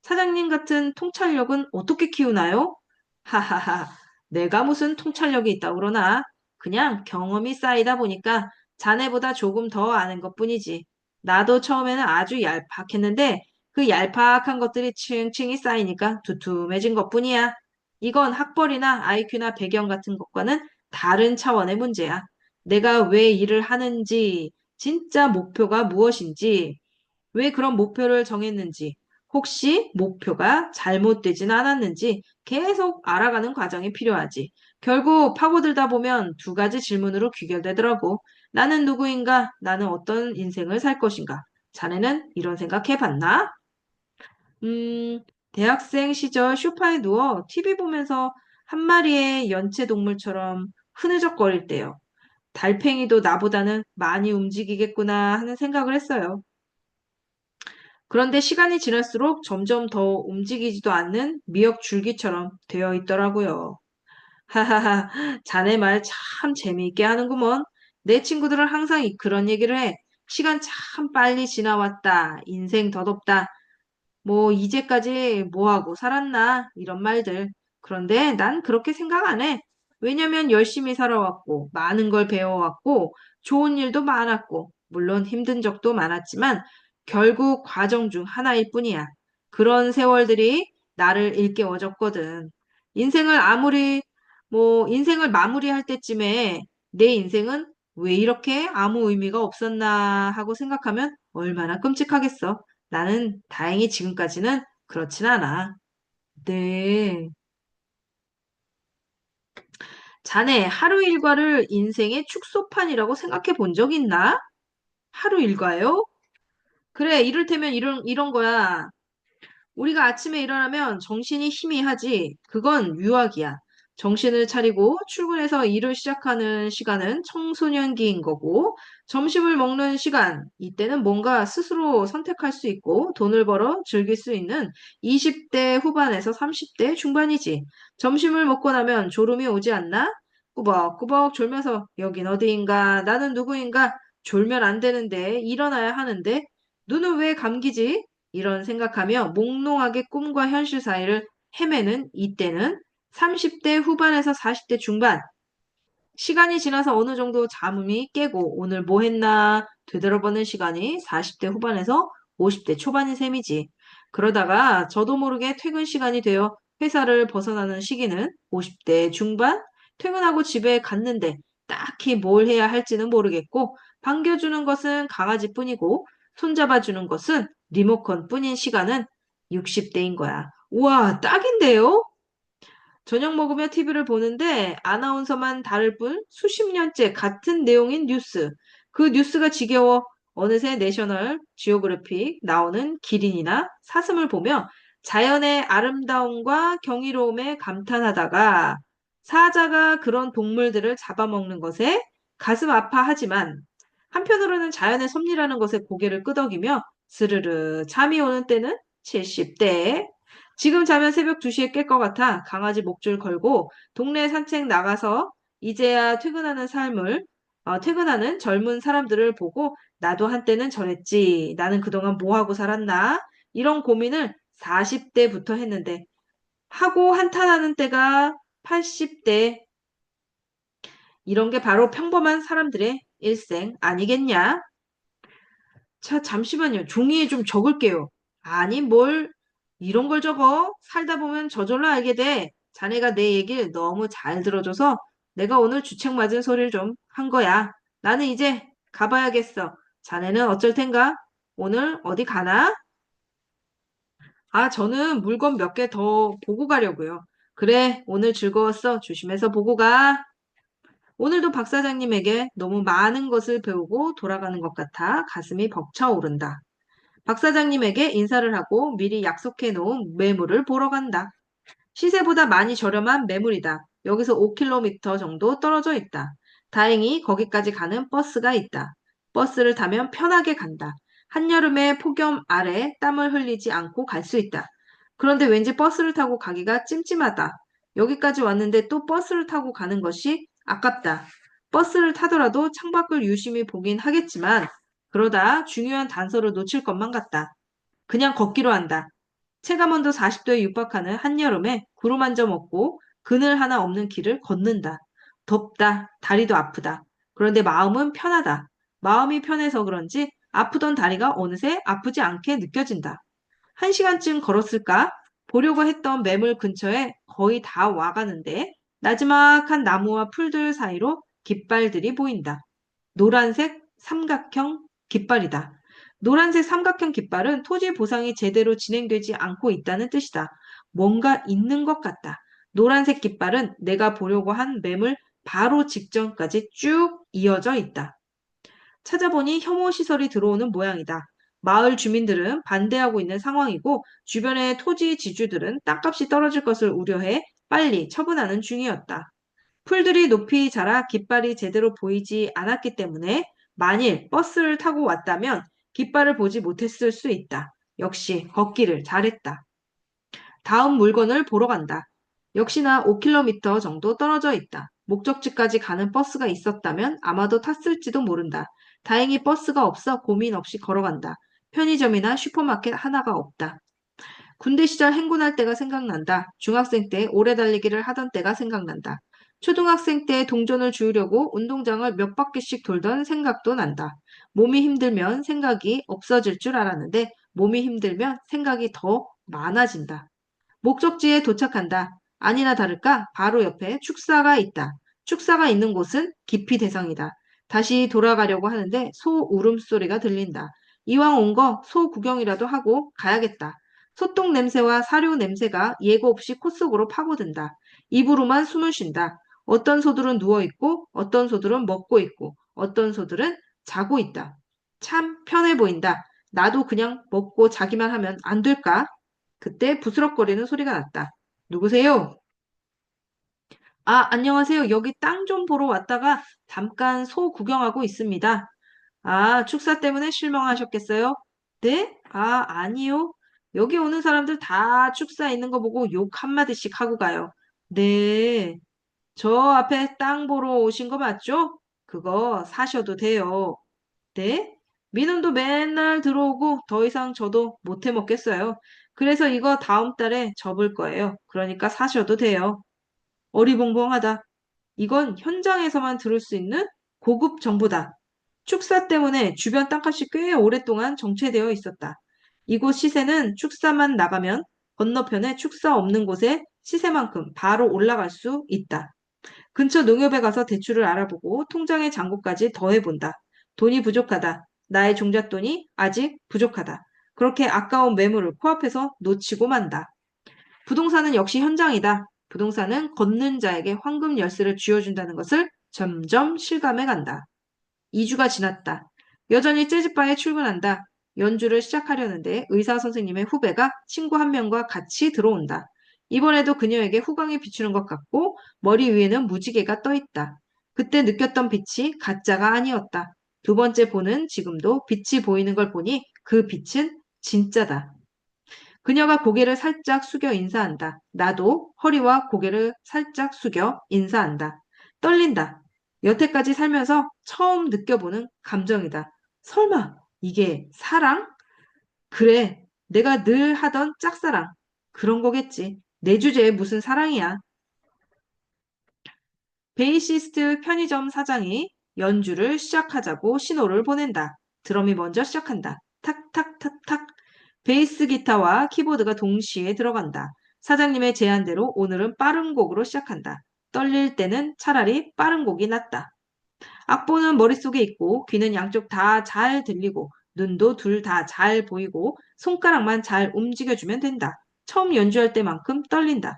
사장님 같은 통찰력은 어떻게 키우나요? 하하하, 내가 무슨 통찰력이 있다고 그러나? 그냥 경험이 쌓이다 보니까 자네보다 조금 더 아는 것뿐이지. 나도 처음에는 아주 얄팍했는데 그 얄팍한 것들이 층층이 쌓이니까 두툼해진 것뿐이야. 이건 학벌이나 IQ나 배경 같은 것과는 다른 차원의 문제야. 내가 왜 일을 하는지, 진짜 목표가 무엇인지, 왜 그런 목표를 정했는지, 혹시 목표가 잘못되진 않았는지 계속 알아가는 과정이 필요하지. 결국 파고들다 보면 두 가지 질문으로 귀결되더라고. 나는 누구인가? 나는 어떤 인생을 살 것인가? 자네는 이런 생각 해봤나? 음, 대학생 시절 소파에 누워 TV 보면서 한 마리의 연체동물처럼 흐느적거릴 때요. 달팽이도 나보다는 많이 움직이겠구나 하는 생각을 했어요. 그런데 시간이 지날수록 점점 더 움직이지도 않는 미역 줄기처럼 되어 있더라고요. 하하하, 자네 말 참 재미있게 하는구먼. 내 친구들은 항상 그런 얘기를 해. 시간 참 빨리 지나왔다. 인생 덧없다. 뭐, 이제까지 뭐하고 살았나? 이런 말들. 그런데 난 그렇게 생각 안 해. 왜냐면 열심히 살아왔고, 많은 걸 배워왔고, 좋은 일도 많았고, 물론 힘든 적도 많았지만, 결국 과정 중 하나일 뿐이야. 그런 세월들이 나를 일깨워줬거든. 인생을 아무리, 인생을 마무리할 때쯤에 내 인생은 왜 이렇게 아무 의미가 없었나 하고 생각하면 얼마나 끔찍하겠어. 나는 다행히 지금까지는 그렇진 않아. 네. 자네 하루 일과를 인생의 축소판이라고 생각해 본 적 있나? 하루 일과요? 그래, 이를테면 이런 거야. 우리가 아침에 일어나면 정신이 희미하지. 그건 유학이야. 정신을 차리고 출근해서 일을 시작하는 시간은 청소년기인 거고, 점심을 먹는 시간, 이때는 뭔가 스스로 선택할 수 있고, 돈을 벌어 즐길 수 있는 20대 후반에서 30대 중반이지. 점심을 먹고 나면 졸음이 오지 않나? 꾸벅꾸벅 졸면서 여긴 어디인가? 나는 누구인가? 졸면 안 되는데, 일어나야 하는데, 눈은 왜 감기지? 이런 생각하며 몽롱하게 꿈과 현실 사이를 헤매는 이때는 30대 후반에서 40대 중반. 시간이 지나서 어느 정도 잠이 깨고 오늘 뭐 했나 되돌아보는 시간이 40대 후반에서 50대 초반인 셈이지. 그러다가 저도 모르게 퇴근 시간이 되어 회사를 벗어나는 시기는 50대 중반? 퇴근하고 집에 갔는데 딱히 뭘 해야 할지는 모르겠고 반겨주는 것은 강아지뿐이고 손잡아주는 것은 리모컨 뿐인 시간은 60대인 거야. 우와, 딱인데요? 저녁 먹으며 TV를 보는데 아나운서만 다를 뿐 수십 년째 같은 내용인 뉴스. 그 뉴스가 지겨워 어느새 내셔널 지오그래픽 나오는 기린이나 사슴을 보며 자연의 아름다움과 경이로움에 감탄하다가 사자가 그런 동물들을 잡아먹는 것에 가슴 아파하지만 한편으로는 자연의 섭리라는 것에 고개를 끄덕이며 스르르 잠이 오는 때는 70대. 지금 자면 새벽 2시에 깰 것 같아 강아지 목줄 걸고 동네 산책 나가서 이제야 퇴근하는 젊은 사람들을 보고 나도 한때는 저랬지. 나는 그동안 뭐 하고 살았나? 이런 고민을 40대부터 했는데 하고 한탄하는 때가 80대. 이런 게 바로 평범한 사람들의 일생 아니겠냐? 자, 잠시만요. 종이에 좀 적을게요. 아니, 이런 걸 적어? 살다 보면 저절로 알게 돼. 자네가 내 얘기를 너무 잘 들어줘서 내가 오늘 주책 맞은 소리를 좀 한 거야. 나는 이제 가봐야겠어. 자네는 어쩔 텐가? 오늘 어디 가나? 아, 저는 물건 몇 개 더 보고 가려고요. 그래, 오늘 즐거웠어. 조심해서 보고 가. 오늘도 박 사장님에게 너무 많은 것을 배우고 돌아가는 것 같아 가슴이 벅차오른다. 박 사장님에게 인사를 하고 미리 약속해 놓은 매물을 보러 간다. 시세보다 많이 저렴한 매물이다. 여기서 5km 정도 떨어져 있다. 다행히 거기까지 가는 버스가 있다. 버스를 타면 편하게 간다. 한여름에 폭염 아래 땀을 흘리지 않고 갈 수 있다. 그런데 왠지 버스를 타고 가기가 찜찜하다. 여기까지 왔는데 또 버스를 타고 가는 것이 아깝다. 버스를 타더라도 창밖을 유심히 보긴 하겠지만 그러다 중요한 단서를 놓칠 것만 같다. 그냥 걷기로 한다. 체감온도 40도에 육박하는 한여름에 구름 한 점 없고 그늘 하나 없는 길을 걷는다. 덥다. 다리도 아프다. 그런데 마음은 편하다. 마음이 편해서 그런지 아프던 다리가 어느새 아프지 않게 느껴진다. 1시간쯤 걸었을까? 보려고 했던 매물 근처에 거의 다 와가는데 나지막한 나무와 풀들 사이로 깃발들이 보인다. 노란색 삼각형 깃발이다. 노란색 삼각형 깃발은 토지 보상이 제대로 진행되지 않고 있다는 뜻이다. 뭔가 있는 것 같다. 노란색 깃발은 내가 보려고 한 매물 바로 직전까지 쭉 이어져 있다. 찾아보니 혐오 시설이 들어오는 모양이다. 마을 주민들은 반대하고 있는 상황이고 주변의 토지 지주들은 땅값이 떨어질 것을 우려해 빨리 처분하는 중이었다. 풀들이 높이 자라 깃발이 제대로 보이지 않았기 때문에 만일 버스를 타고 왔다면 깃발을 보지 못했을 수 있다. 역시 걷기를 잘했다. 다음 물건을 보러 간다. 역시나 5km 정도 떨어져 있다. 목적지까지 가는 버스가 있었다면 아마도 탔을지도 모른다. 다행히 버스가 없어 고민 없이 걸어간다. 편의점이나 슈퍼마켓 하나가 없다. 군대 시절 행군할 때가 생각난다. 중학생 때 오래 달리기를 하던 때가 생각난다. 초등학생 때 동전을 주우려고 운동장을 몇 바퀴씩 돌던 생각도 난다. 몸이 힘들면 생각이 없어질 줄 알았는데 몸이 힘들면 생각이 더 많아진다. 목적지에 도착한다. 아니나 다를까 바로 옆에 축사가 있다. 축사가 있는 곳은 기피 대상이다. 다시 돌아가려고 하는데 소 울음소리가 들린다. 이왕 온 거 소 구경이라도 하고 가야겠다. 소똥 냄새와 사료 냄새가 예고 없이 콧 속으로 파고든다. 입으로만 숨을 쉰다. 어떤 소들은 누워있고, 어떤 소들은 먹고 있고, 어떤 소들은 자고 있다. 참 편해 보인다. 나도 그냥 먹고 자기만 하면 안 될까? 그때 부스럭거리는 소리가 났다. 누구세요? 아, 안녕하세요. 여기 땅 좀 보러 왔다가 잠깐 소 구경하고 있습니다. 아, 축사 때문에 실망하셨겠어요? 네? 아, 아니요. 여기 오는 사람들 다 축사 있는 거 보고 욕 한마디씩 하고 가요. 네. 저 앞에 땅 보러 오신 거 맞죠? 그거 사셔도 돼요. 네? 민원도 맨날 들어오고 더 이상 저도 못 해 먹겠어요. 그래서 이거 다음 달에 접을 거예요. 그러니까 사셔도 돼요. 어리벙벙하다. 이건 현장에서만 들을 수 있는 고급 정보다. 축사 때문에 주변 땅값이 꽤 오랫동안 정체되어 있었다. 이곳 시세는 축사만 나가면 건너편에 축사 없는 곳에 시세만큼 바로 올라갈 수 있다. 근처 농협에 가서 대출을 알아보고 통장의 잔고까지 더해본다. 돈이 부족하다. 나의 종잣돈이 아직 부족하다. 그렇게 아까운 매물을 코앞에서 놓치고 만다. 부동산은 역시 현장이다. 부동산은 걷는 자에게 황금 열쇠를 쥐어준다는 것을 점점 실감해 간다. 2주가 지났다. 여전히 재즈바에 출근한다. 연주를 시작하려는데 의사 선생님의 후배가 친구 한 명과 같이 들어온다. 이번에도 그녀에게 후광이 비추는 것 같고 머리 위에는 무지개가 떠 있다. 그때 느꼈던 빛이 가짜가 아니었다. 두 번째 보는 지금도 빛이 보이는 걸 보니 그 빛은 진짜다. 그녀가 고개를 살짝 숙여 인사한다. 나도 허리와 고개를 살짝 숙여 인사한다. 떨린다. 여태까지 살면서 처음 느껴보는 감정이다. 설마 이게 사랑? 그래, 내가 늘 하던 짝사랑. 그런 거겠지. 내 주제에 무슨 사랑이야. 베이시스트 편의점 사장이 연주를 시작하자고 신호를 보낸다. 드럼이 먼저 시작한다. 탁탁탁탁. 베이스 기타와 키보드가 동시에 들어간다. 사장님의 제안대로 오늘은 빠른 곡으로 시작한다. 떨릴 때는 차라리 빠른 곡이 낫다. 악보는 머릿속에 있고 귀는 양쪽 다 잘 들리고 눈도 둘 다 잘 보이고 손가락만 잘 움직여주면 된다. 처음 연주할 때만큼 떨린다.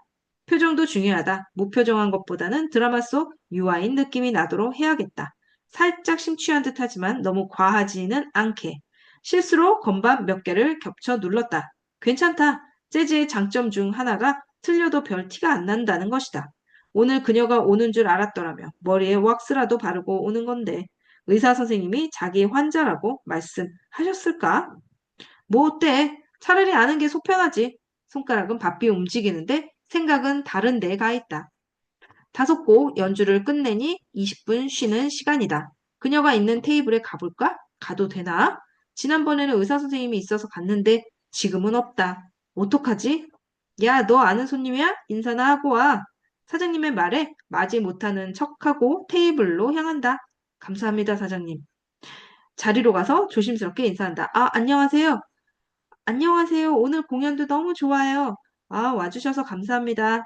표정도 중요하다. 무표정한 것보다는 드라마 속 유아인 느낌이 나도록 해야겠다. 살짝 심취한 듯하지만 너무 과하지는 않게. 실수로 건반 몇 개를 겹쳐 눌렀다. 괜찮다. 재즈의 장점 중 하나가 틀려도 별 티가 안 난다는 것이다. 오늘 그녀가 오는 줄 알았더라면 머리에 왁스라도 바르고 오는 건데 의사 선생님이 자기 환자라고 말씀하셨을까? 뭐 어때? 차라리 아는 게 속편하지. 손가락은 바삐 움직이는데 생각은 다른 데 가 있다. 5곡 연주를 끝내니 20분 쉬는 시간이다. 그녀가 있는 테이블에 가볼까? 가도 되나? 지난번에는 의사 선생님이 있어서 갔는데 지금은 없다. 어떡하지? 야, 너 아는 손님이야? 인사나 하고 와. 사장님의 말에 맞이 못하는 척하고 테이블로 향한다. 감사합니다, 사장님. 자리로 가서 조심스럽게 인사한다. 아, 안녕하세요. 안녕하세요. 오늘 공연도 너무 좋아요. 아, 와주셔서 감사합니다.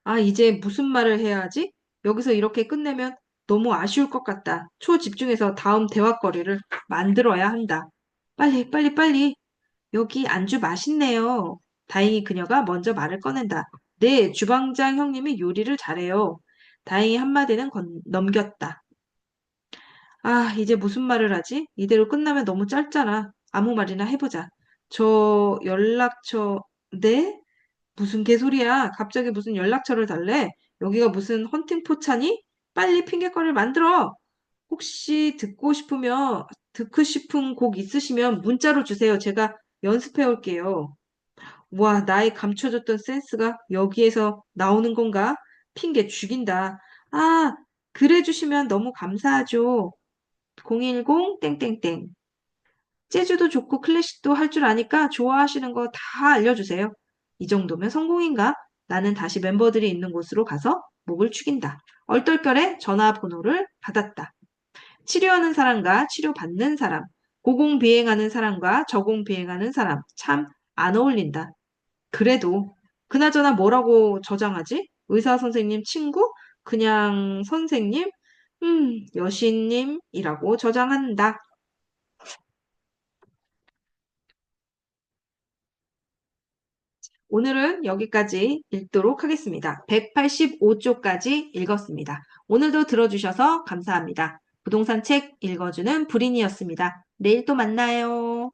아, 이제 무슨 말을 해야 하지? 여기서 이렇게 끝내면 너무 아쉬울 것 같다. 초집중해서 다음 대화거리를 만들어야 한다. 빨리, 빨리, 빨리. 여기 안주 맛있네요. 다행히 그녀가 먼저 말을 꺼낸다. 네, 주방장 형님이 요리를 잘해요. 다행히 한마디는 넘겼다. 아, 이제 무슨 말을 하지? 이대로 끝나면 너무 짧잖아. 아무 말이나 해보자. 저 연락처, 네? 무슨 개소리야. 갑자기 무슨 연락처를 달래? 여기가 무슨 헌팅포차니? 빨리 핑계거리를 만들어. 혹시 듣고 싶은 곡 있으시면 문자로 주세요. 제가 연습해 올게요. 와, 나의 감춰줬던 센스가 여기에서 나오는 건가? 핑계 죽인다. 아, 그래 주시면 너무 감사하죠. 010 땡땡땡. 재즈도 좋고 클래식도 할 줄 아니까 좋아하시는 거 다 알려주세요. 이 정도면 성공인가? 나는 다시 멤버들이 있는 곳으로 가서 목을 축인다. 얼떨결에 전화번호를 받았다. 치료하는 사람과 치료받는 사람, 고공비행하는 사람과 저공비행하는 사람, 참 안 어울린다. 그래도 그나저나 뭐라고 저장하지? 의사 선생님 친구? 그냥 선생님? 여신님이라고 저장한다. 오늘은 여기까지 읽도록 하겠습니다. 185쪽까지 읽었습니다. 오늘도 들어주셔서 감사합니다. 부동산 책 읽어주는 브린이었습니다. 내일 또 만나요.